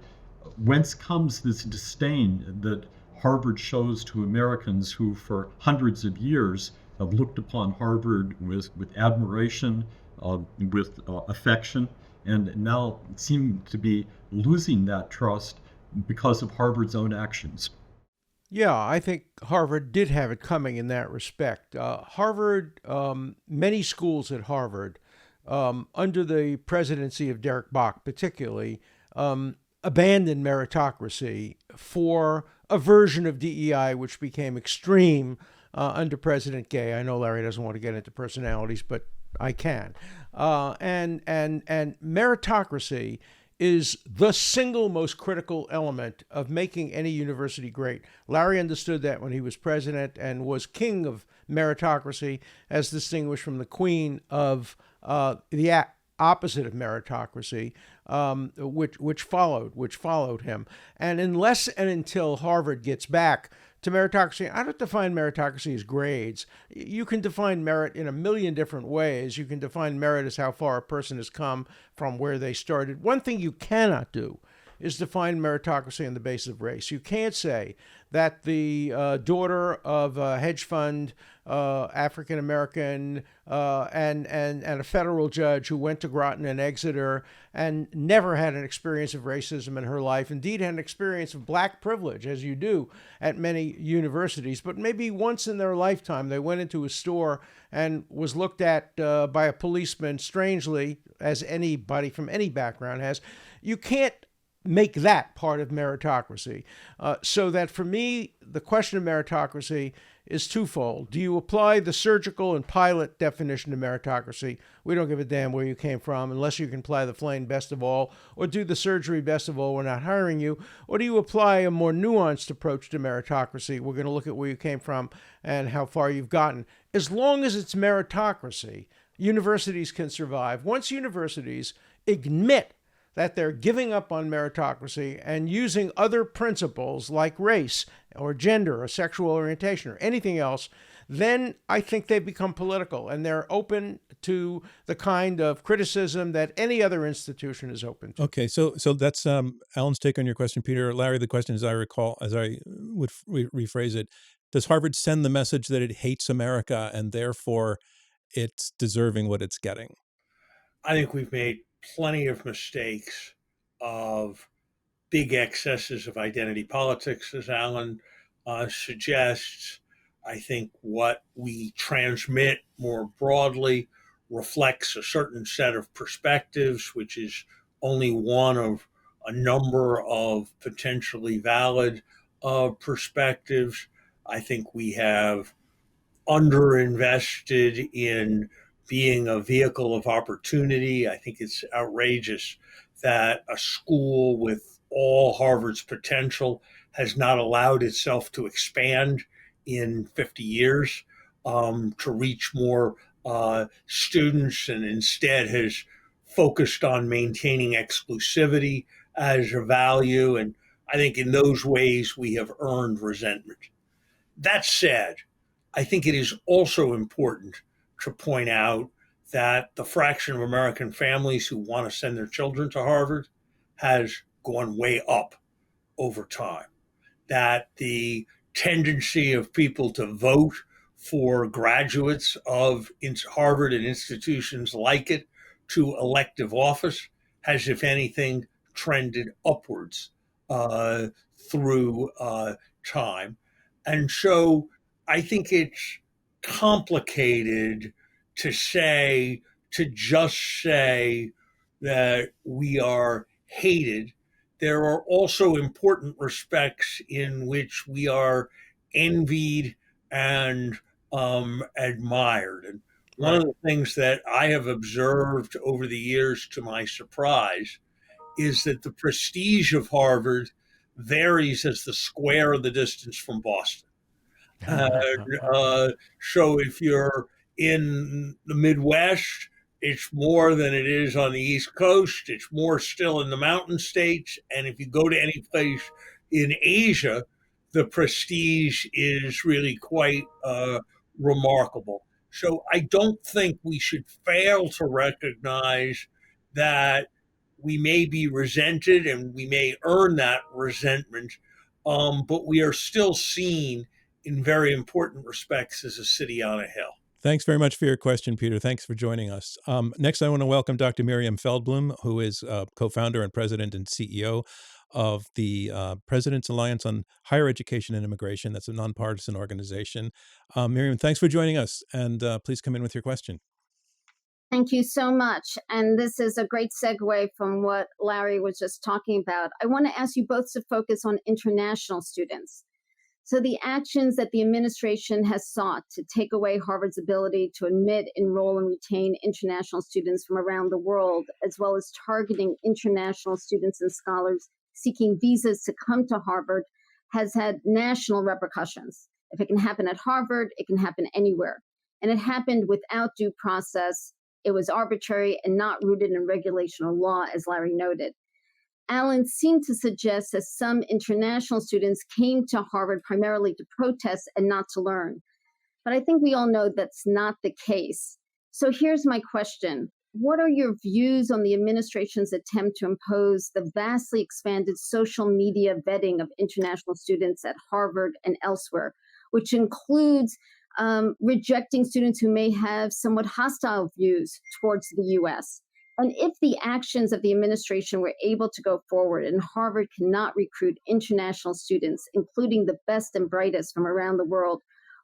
whence comes this disdain that Harvard shows to Americans who for hundreds of years have looked upon Harvard with admiration, with affection, and now seem to be losing that trust because of Harvard's own actions? Yeah, I think Harvard did have it coming in that respect. Many schools at Harvard, under the presidency of Derek Bok particularly, abandoned meritocracy for a version of DEI which became extreme under President Gay. I know Larry doesn't want to get into personalities, but I can. And meritocracy is the single most critical element of making any university great. Larry understood that when he was president and was king of meritocracy, as distinguished from the queen of the opposite of meritocracy, which followed him. And unless and until Harvard gets back to meritocracy, I don't define meritocracy as grades. You can define merit in a million different ways. You can define merit as how far a person has come from where they started. One thing you cannot do is define meritocracy on the basis of race. You can't say that the daughter of a hedge fund African American and a federal judge who went to Groton and Exeter and never had an experience of racism in her life, indeed had an experience of black privilege, as you do at many universities, but maybe once in their lifetime they went into a store and was looked at by a policeman strangely, as anybody from any background has. You can't make that part of meritocracy. So that for me, the question of meritocracy is twofold. Do you apply the surgical and pilot definition of meritocracy? We don't give a damn where you came from unless you can apply the flame best of all, or do the surgery best of all, we're not hiring you. Or do you apply a more nuanced approach to meritocracy? We're going to look at where you came from and how far you've gotten. As long as it's meritocracy, universities can survive. Once universities admit that they're giving up on meritocracy and using other principles like race or gender or sexual orientation or anything else, then I think they become political, and they're open to the kind of criticism that any other institution is open to. Okay, so that's Alan's take on your question, Peter. Larry, the question, as I recall, as I would rephrase it, does Harvard send the message that it hates America and therefore it's deserving what it's getting? I think we've made plenty of mistakes of big excesses of identity politics, as Alan suggests. I think what we transmit more broadly reflects a certain set of perspectives, which is only one of a number of potentially valid perspectives. I think we have underinvested in being a vehicle of opportunity. I think it's outrageous that a school with all Harvard's potential has not allowed itself to expand in 50 years to reach more students, and instead has focused on maintaining exclusivity as a value. And I think in those ways we have earned resentment. That said, I think it is also important to point out that the fraction of American families who want to send their children to Harvard has gone way up over time. That the tendency of people to vote for graduates of Harvard and institutions like it to elective office has, if anything, trended upwards through time. And so I think it's complicated to just say that we are hated. There are also important respects in which we are envied and admired. And one of the things that I have observed over the years, to my surprise, is that the prestige of Harvard varies as the square of the distance from Boston. So if you're in the Midwest, it's more than it is on the East Coast. It's more still in the mountain states. And if you go to any place in Asia, the prestige is really quite remarkable. So I don't think we should fail to recognize that we may be resented and we may earn that resentment, but we are still seen in very important respects as a city on a hill. Thanks very much for your question, Peter. Thanks for joining us. Next, I want to welcome Dr. Miriam Feldblum, who is co-founder and president and CEO of the President's Alliance on Higher Education and Immigration. That's a nonpartisan organization. Miriam, thanks for joining us, and please come in with your question. Thank you so much. And this is a great segue from what Larry was just talking about. I want to ask you both to focus on international students. So the actions that the administration has sought to take away Harvard's ability to admit, enroll, and retain international students from around the world, as well as targeting international students and scholars seeking visas to come to Harvard, has had national repercussions. If it can happen at Harvard, it can happen anywhere. And it happened without due process. It was arbitrary and not rooted in regulation or law, as Larry noted. Alan seemed to suggest that some international students came to Harvard primarily to protest and not to learn. But I think we all know that's not the case. So here's my question. What are your views on the administration's attempt to impose the vastly expanded social media vetting of international students at Harvard and elsewhere, which includes rejecting students who may have somewhat hostile views towards the U.S.? And if the actions of the administration were able to go forward and Harvard cannot recruit international students, including the best and brightest from around the world,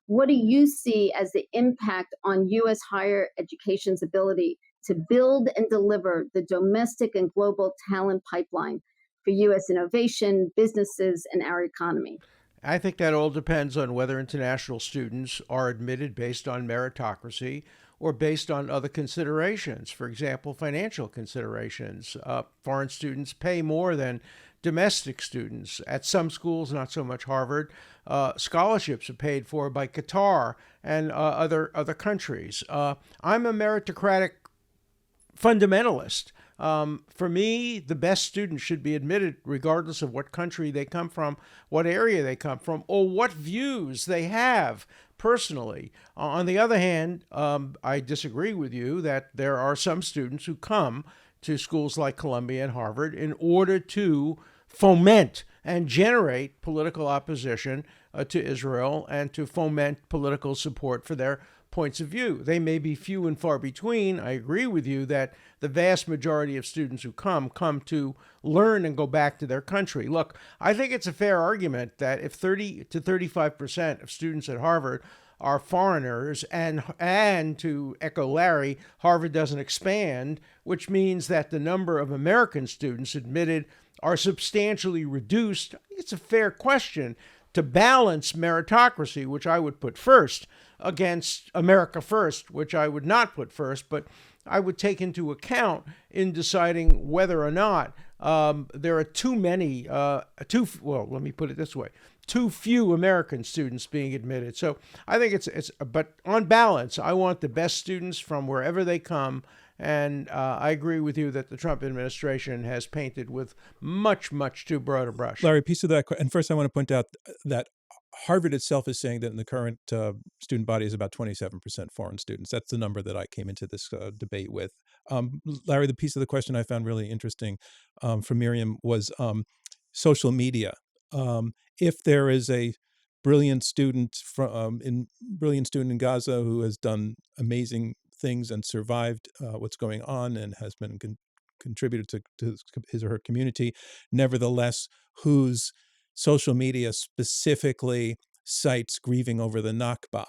what do you see as the impact on U.S. higher education's ability to build and deliver the domestic and global talent pipeline for U.S. innovation, businesses, and our economy? I think that all depends on whether international students are admitted based on meritocracy or based on other considerations. For example, financial considerations. Foreign students pay more than domestic students. At some schools, not so much Harvard, scholarships are paid for by Qatar and other countries. I'm a meritocratic fundamentalist. For me, the best students should be admitted regardless of what country they come from, what area they come from, or what views they have personally. On the other hand, I disagree with you that there are some students who come to schools like Columbia and Harvard in order to foment and generate political opposition to Israel and to foment political support for their points of view. They may be few and far between. I agree with you that the vast majority of students who come to learn and go back to their country. Look, I think it's a fair argument that if 30 to 35% of students at Harvard are foreigners, and to echo Larry, Harvard doesn't expand, which means that the number of American students admitted are substantially reduced. It's a fair question to balance meritocracy, which I would put first, against America first, which I would not put first, but I would take into account in deciding whether or not there are too many, let me put it this way, too few American students being admitted. So I think but on balance, I want the best students from wherever they come. And I agree with you that the Trump administration has painted with much, much too broad a brush. Larry, piece of that. And first, I want to point out that Harvard itself is saying that in the current student body is about 27% foreign students. That's the number that I came into this debate with. Larry, the piece of the question I found really interesting from Miriam was social media. If there is a brilliant student in Gaza who has done amazing things and survived what's going on and has been contributed to his or her community, nevertheless, whose social media specifically cites grieving over the Nakba,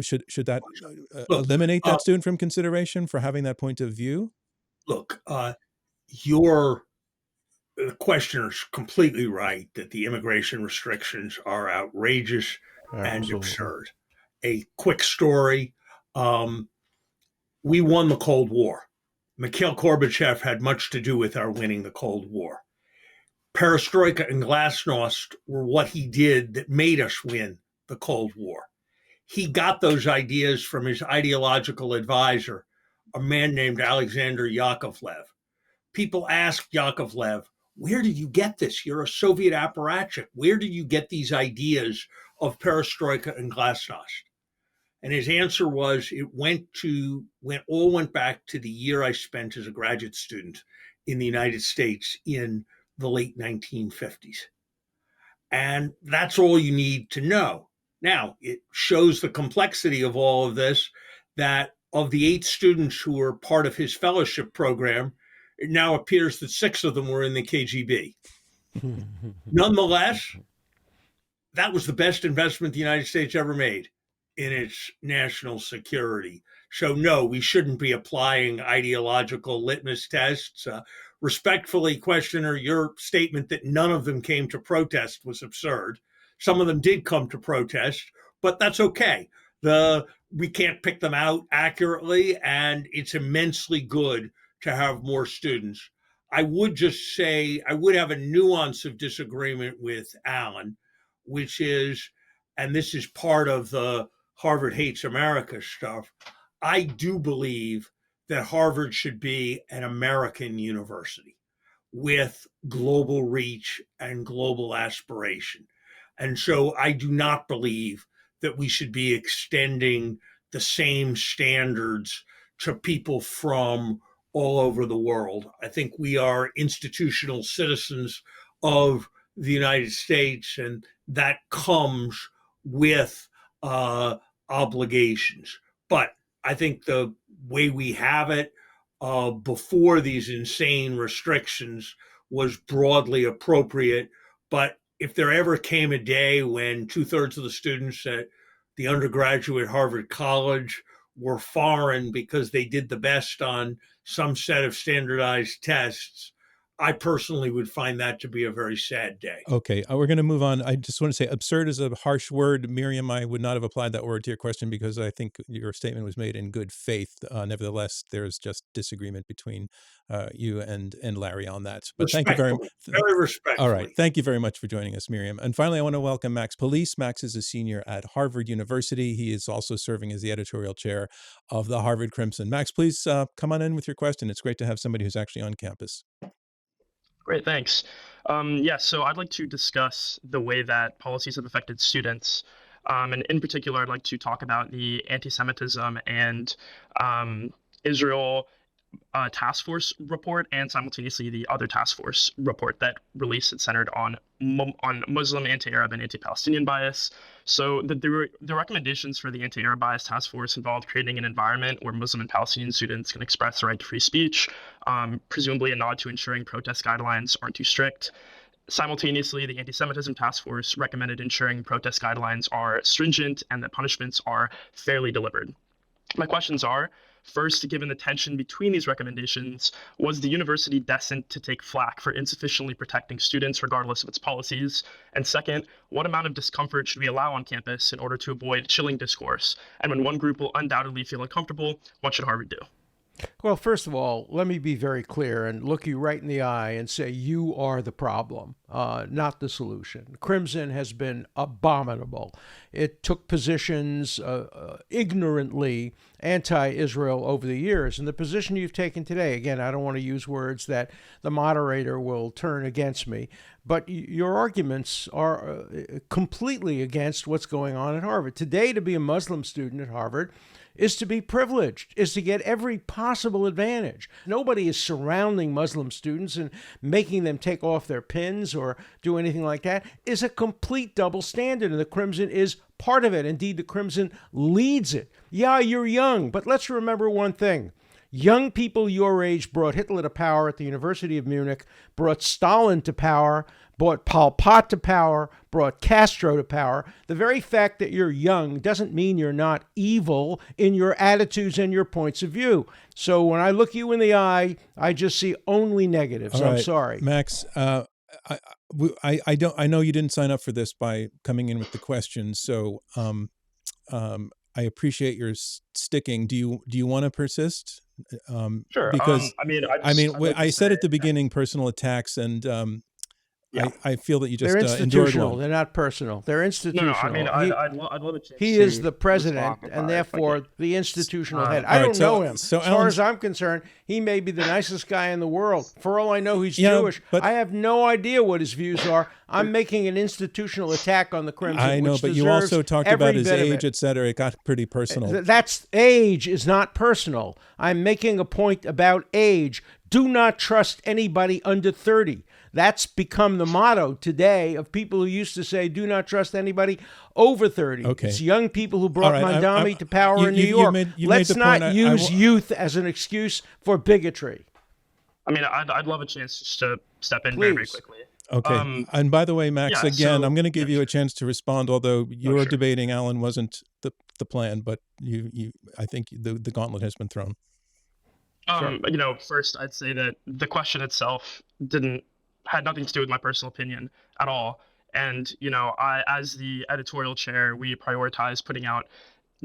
should that eliminate that student from consideration for having that point of view? Look, your questioner's completely right that the immigration restrictions are outrageous and absurd. A quick story. We won the Cold War. Mikhail Gorbachev had much to do with our winning the Cold War. Perestroika and glasnost were what he did that made us win the Cold War. He got those ideas from his ideological advisor, a man named Alexander Yakovlev. People asked Yakovlev, where did you get this? You're a Soviet apparatchik. Where did you get these ideas of perestroika and glasnost? And his answer was, it all went back to the year I spent as a graduate student in the United States in the late 1950s. And that's all you need to know. Now, it shows the complexity of all of this, that of the 8 students who were part of his fellowship program, it now appears that 6 of them were in the KGB. Nonetheless, that was the best investment the United States ever made in its national security. So no, we shouldn't be applying ideological litmus tests. Respectfully, questioner, your statement that none of them came to protest was absurd. Some of them did come to protest, but that's okay. We can't pick them out accurately, and it's immensely good to have more students. I would just say I would have a nuance of disagreement with Alan, which is, and this is part of the Harvard hates America stuff, I do believe that Harvard should be an American university with global reach and global aspiration. And so I do not believe that we should be extending the same standards to people from all over the world. I think we are institutional citizens of the United States, and that comes with obligations. But I think the way we have it before these insane restrictions was broadly appropriate. But if there ever came a day when 2/3 of the students at the undergraduate Harvard College were foreign because they did the best on some set of standardized tests, I personally would find that to be a very sad day. Okay, we're going to move on. I just want to say absurd is a harsh word. Miriam, I would not have applied that word to your question because I think your statement was made in good faith. Nevertheless, there's just disagreement between you and Larry on that. But thank you very much. Very respectfully. All right. Thank you very much for joining us, Miriam. And finally, I want to welcome Max Police. Max is a senior at Harvard University. He is also serving as the editorial chair of the Harvard Crimson. Max, please come on in with your question. It's great to have somebody who's actually on campus. Great, thanks. So I'd like to discuss the way that policies have affected students. And in particular, I'd like to talk about the antisemitism and Israel task force report, and simultaneously the other task force report that released it centered on Muslim, anti-Arab, and anti-Palestinian bias. So the recommendations for the anti-Arab bias task force involved creating an environment where Muslim and Palestinian students can express the right to free speech, presumably a nod to ensuring protest guidelines aren't too strict. Simultaneously, the anti-Semitism task force recommended ensuring protest guidelines are stringent and that punishments are fairly delivered. My questions are, first, given the tension between these recommendations, was the university destined to take flack for insufficiently protecting students regardless of its policies? And second, what amount of discomfort should we allow on campus in order to avoid chilling discourse? And when one group will undoubtedly feel uncomfortable, what should Harvard do? Well, first of all, let me be very clear and look you right in the eye and say you are the problem, not the solution. Crimson has been abominable. It took positions ignorantly anti-Israel over the years. And the position you've taken today, again, I don't want to use words that the moderator will turn against me, but your arguments are completely against what's going on at Harvard. Today, to be a Muslim student at Harvard is to be privileged, is to get every possible advantage. Nobody is surrounding Muslim students and making them take off their pins or do anything like that. Is a complete double standard, and the Crimson is part of it. Indeed, the Crimson leads it. Yeah, you're young, but let's remember one thing. Young people your age brought Hitler to power at the University of Munich, brought Stalin to power, brought Pol Pot to power, brought Castro to power. The very fact that you're young doesn't mean you're not evil in your attitudes and your points of view. So when I look you in the eye, I just see only negatives. I'm sorry. Max, I know you didn't sign up for this by coming in with the questions, so I appreciate your sticking. Do you want to persist? Sure. Because I said say, at the beginning personal attacks, and I feel that you just they're institutional. endured one. They're not personal. They're institutional. No, I'd love a chance. He is the president, and therefore the institutional head. I don't know him. So as far as I'm concerned, he may be the nicest guy in the world. For all I know, he's Jewish. But I have no idea what his views are. I'm making an institutional attack on the Crimson. I know, but you also talked about his age, et cetera. It got pretty personal. That's age is not personal. I'm making a point about age. Do not trust anybody under 30. That's become the motto today of people who used to say, do not trust anybody over 30. Okay. It's young people who brought Mandami to power you in New York. Let's not use youth as an excuse for bigotry. I mean, I'd love a chance just to step in very, very quickly. Okay. And by the way, Max, I'm going to give you a chance to respond, although you're debating Alan wasn't the plan, but I think the gauntlet has been thrown. First, I'd say that the question itself had nothing to do with my personal opinion at all. And, I, as the editorial chair, we prioritize putting out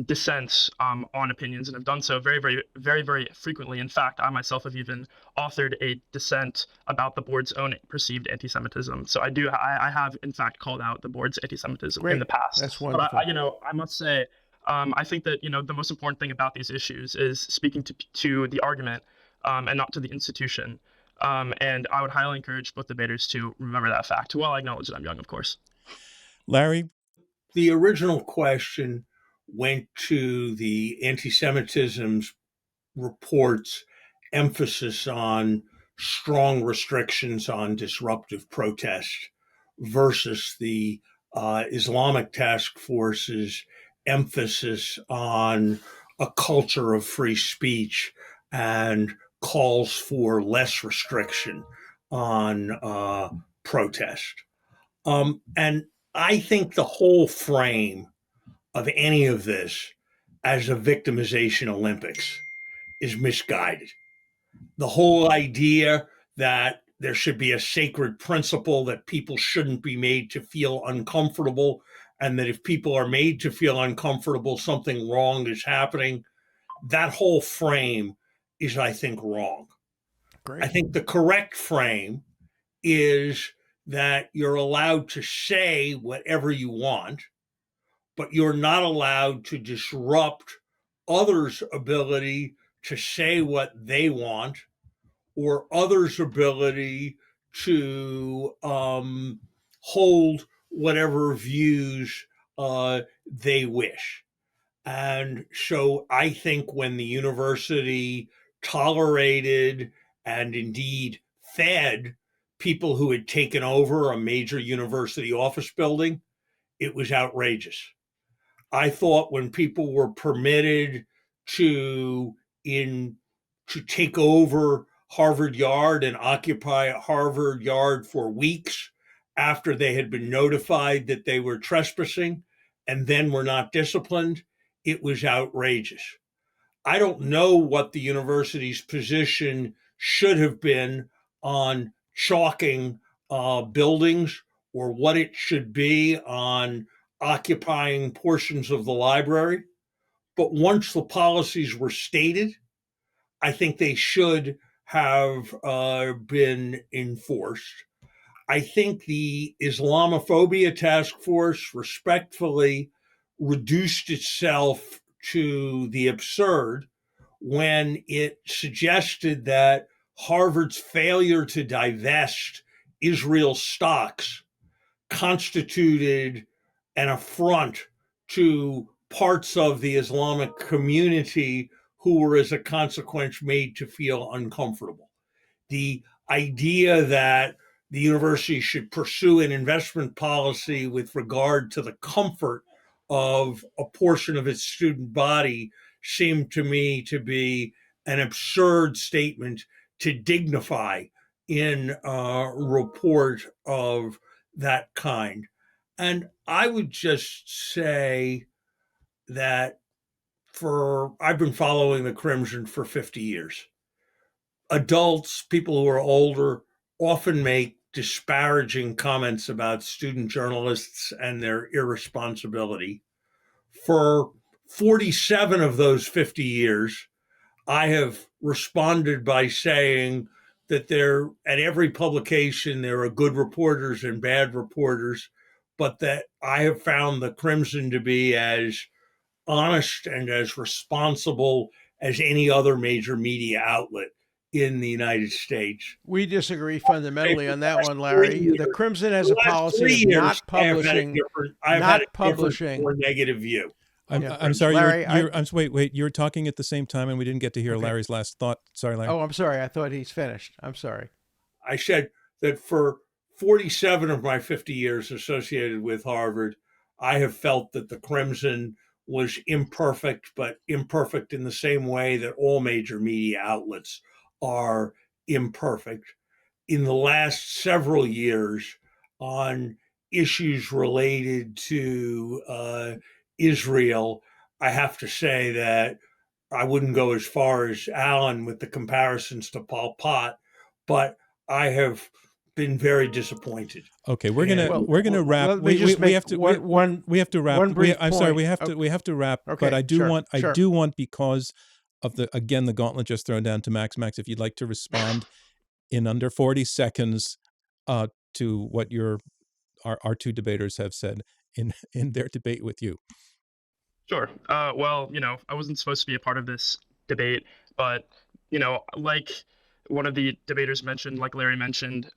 dissents on opinions and have done so very, very, very, very frequently. In fact, I myself have even authored a dissent about the board's own perceived anti-Semitism. So I have, in fact, called out the board's anti-Semitism in the past. That's wonderful. But I must say, I think that, the most important thing about these issues is speaking to the argument and not to the institution. And I would highly encourage both debaters to remember that fact, while I acknowledge that I'm young, of course. Larry? The original question went to the anti-Semitism report's emphasis on strong restrictions on disruptive protest versus the Islamic task force's emphasis on a culture of free speech and calls for less restriction on protest. And I think the whole frame of any of this as a victimization Olympics is misguided. The whole idea that there should be a sacred principle that people shouldn't be made to feel uncomfortable, and that if people are made to feel uncomfortable, something wrong is happening. That whole frame is, I think, wrong. Great. I think the correct frame is that you're allowed to say whatever you want, but you're not allowed to disrupt others' ability to say what they want, or others' ability to hold whatever views they wish. And so I think when the university tolerated and indeed fed people who had taken over a major university office building, it was outrageous. I thought when people were permitted to take over Harvard Yard and occupy Harvard Yard for weeks after they had been notified that they were trespassing and then were not disciplined, it was outrageous. I don't know what the university's position should have been on chalking buildings, or what it should be on occupying portions of the library. But once the policies were stated, I think they should have been enforced. I think the Islamophobia task force respectfully reduced itself to the absurd when it suggested that Harvard's failure to divest Israel stocks constituted an affront to parts of the Islamic community who were, as a consequence, made to feel uncomfortable. The idea that the university should pursue an investment policy with regard to the comfort of a portion of its student body seemed to me to be an absurd statement to dignify in a report of that kind. And I would just say that I've been following the Crimson for 50 years. Adults, people who are older, often make disparaging comments about student journalists and their irresponsibility. For 47 of those 50 years, I have responded by saying that at every publication, there are good reporters and bad reporters, but that I have found the Crimson to be as honest and as responsible as any other major media outlet in the United States. We disagree fundamentally on that one, Larry. The Crimson has a policy of not publishing, more negative view. I'm sorry. Larry, wait. You were talking at the same time, and we didn't get to hear Larry's last thought. Sorry, Larry. Oh, I'm sorry. I thought he's finished. I'm sorry. I said that for 47 of my 50 years associated with Harvard, I have felt that the Crimson was imperfect, but imperfect in the same way that all major media outlets are imperfect. In the last several years, on issues related to Israel, I have to say that I wouldn't go as far as Alan with the comparisons to Pol Pot, but I have been very disappointed. Okay, we're gonna wrap. We have to wrap. I'm sorry, we have to wrap. Okay, but I do want because of the gauntlet just thrown down to Max. Max, if you'd like to respond in under 40 seconds to what our two debaters have said in their debate with you. Sure. Well, I wasn't supposed to be a part of this debate, but like one of the debaters mentioned, like Larry mentioned,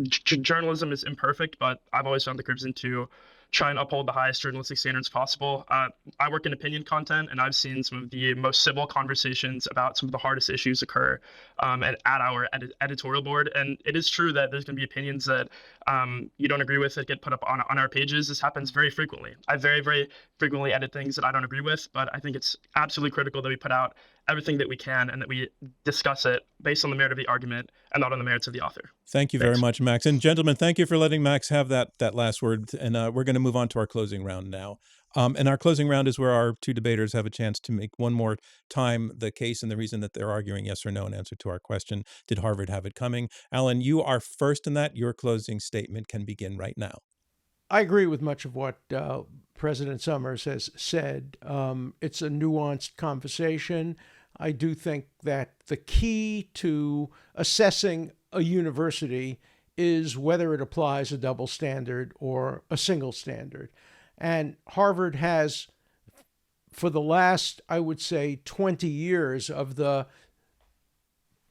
journalism is imperfect, but I've always found the Crimson to try and uphold the highest journalistic standards possible. I work in opinion content, and I've seen some of the most civil conversations about some of the hardest issues occur at our editorial board. And it is true that there's going to be opinions that you don't agree with that get put up on our pages. This happens very frequently. I very, very frequently edit things that I don't agree with, but I think it's absolutely critical that we put out everything that we can and that we discuss it based on the merit of the argument and not on the merits of the author. Thank you very much, Max. And gentlemen, thank you for letting Max have that last word. And we're going to move on to our closing round now. And our closing round is where our two debaters have a chance to make one more time the case and the reason that they're arguing yes or no in answer to our question, did Harvard have it coming? Alan, you are first in that. Your closing statement can begin right now. I agree with much of what President Summers has said. It's a nuanced conversation. I do think that the key to assessing a university is whether it applies a double standard or a single standard. And Harvard has, for the last, I would say, 20 years of the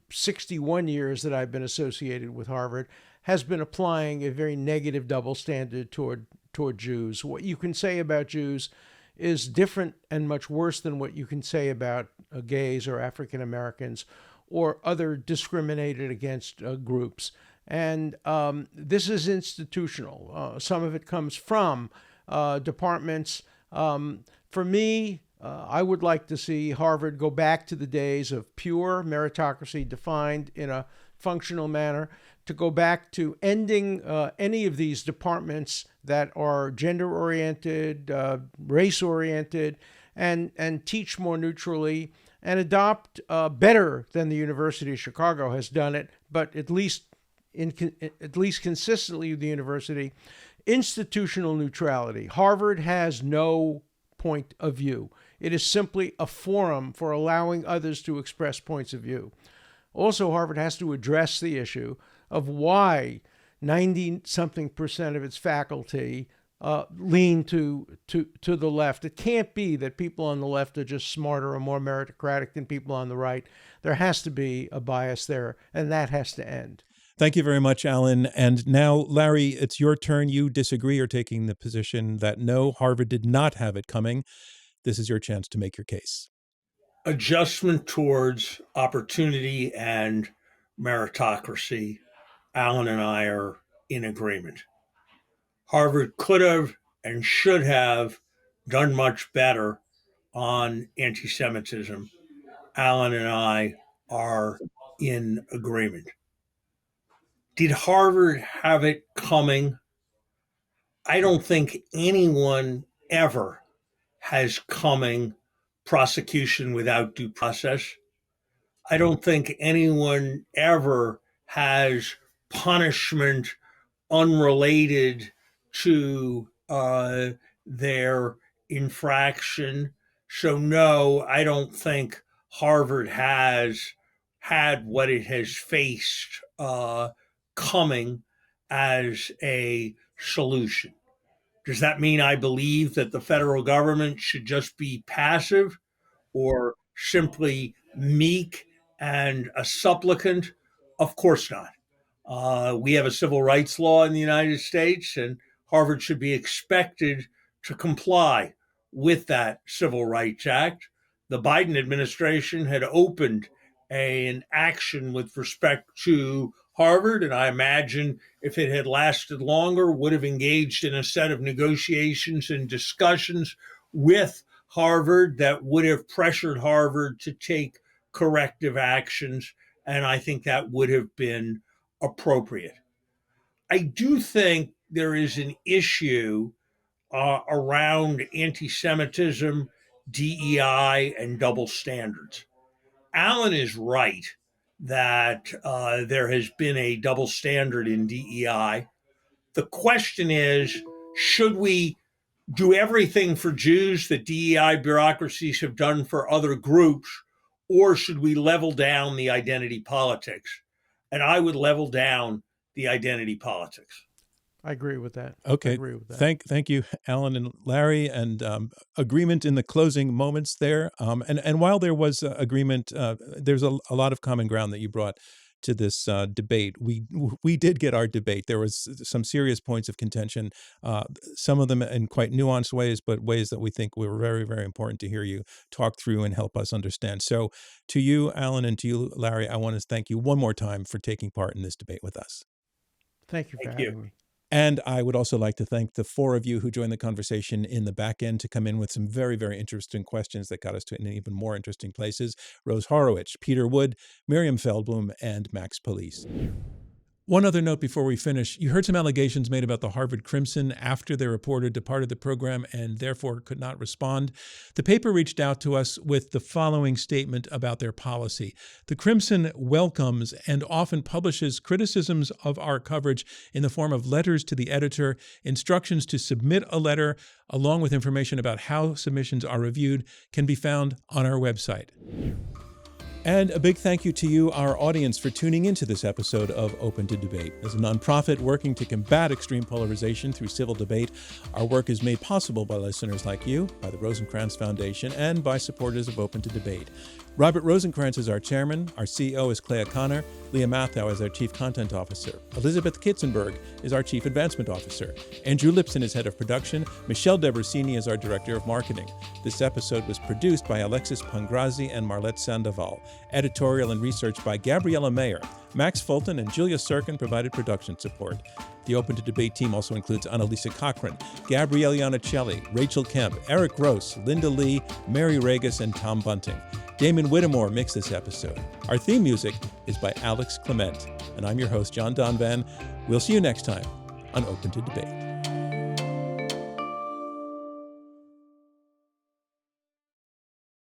61 years that I've been associated with Harvard, has been applying a very negative double standard toward Jews. What you can say about Jews is different and much worse than what you can say about gays or African Americans or other discriminated against groups. And this is institutional. Some of it comes from departments. For me, I would like to see Harvard go back to the days of pure meritocracy defined in a functional manner, to go back to ending any of these departments that are gender-oriented, race-oriented, and teach more neutrally and adopt better than the University of Chicago has done it, but at least consistently with the university, institutional neutrality. Harvard has no point of view. It is simply a forum for allowing others to express points of view. Also, Harvard has to address the issue of why 90-something% of its faculty lean to the left. It can't be that people on the left are just smarter or more meritocratic than people on the right. There has to be a bias there, and that has to end. Thank you very much, Alan. And now, Larry, it's your turn. You disagree or taking the position that no, Harvard did not have it coming. This is your chance to make your case. Adjustment towards opportunity and meritocracy. Alan and I are in agreement. Harvard could have and should have done much better on anti-Semitism. Alan and I are in agreement. Did Harvard have it coming? I don't think anyone ever has coming prosecution without due process. I don't think anyone ever has punishment unrelated to their infraction. So, no, I don't think Harvard has had what it has faced coming as a solution. Does that mean I believe that the federal government should just be passive or simply meek and a supplicant? Of course not. We have a civil rights law in the United States, and Harvard should be expected to comply with that Civil Rights Act. The Biden administration had opened an action with respect to Harvard, and I imagine if it had lasted longer, would have engaged in a set of negotiations and discussions with Harvard that would have pressured Harvard to take corrective actions, and I think that would have been appropriate. I do think there is an issue around anti-Semitism, DEI, and double standards. Alan is right that there has been a double standard in DEI. The question is, should we do everything for Jews that DEI bureaucracies have done for other groups, or should we level down the identity politics? And I would level down the identity politics. I agree with that. Okay. I agree with that. Thank you, Alan and Larry, and agreement in the closing moments there. And while there was agreement, there's a lot of common ground that you brought to this debate. We did get our debate. There was some serious points of contention, some of them in quite nuanced ways, but ways that we think were very, very important to hear you talk through and help us understand. So to you, Alan, and to you, Larry, I want to thank you one more time for taking part in this debate with us. Thank you for having me. And I would also like to thank the four of you who joined the conversation in the back end to come in with some very, very interesting questions that got us to even more interesting places. Rose Horowitch, Peter Wood, Miriam Feldblum, and Max Police. One other note before we finish. You heard some allegations made about the Harvard Crimson after their reporter departed the program and therefore could not respond. The paper reached out to us with the following statement about their policy. The Crimson welcomes and often publishes criticisms of our coverage in the form of letters to the editor, instructions to submit a letter, along with information about how submissions are reviewed, can be found on our website. And a big thank you to you, our audience, for tuning into this episode of Open to Debate. As a nonprofit working to combat extreme polarization through civil debate, our work is made possible by listeners like you, by the Rosencrantz Foundation, and by supporters of Open to Debate. Robert Rosencrantz is our chairman. Our CEO is Clea Connor. Leah Mathau is our chief content officer. Elizabeth Kitzenberg is our chief advancement officer. Andrew Lipson is head of production. Michelle Debrosini is our director of marketing. This episode was produced by Alexis Pangrazi and Marlette Sandoval. Editorial and research by Gabriella Mayer. Max Fulton and Julia Serkin provided production support. The Open to Debate team also includes Annalisa Cochran, Gabrielle Iannicelli, Rachel Kemp, Eric Gross, Linda Lee, Mary Regas, and Tom Bunting. Damon Whittemore mixed this episode. Our theme music is by Alex Clement. And I'm your host, John Donvan. We'll see you next time on Open to Debate.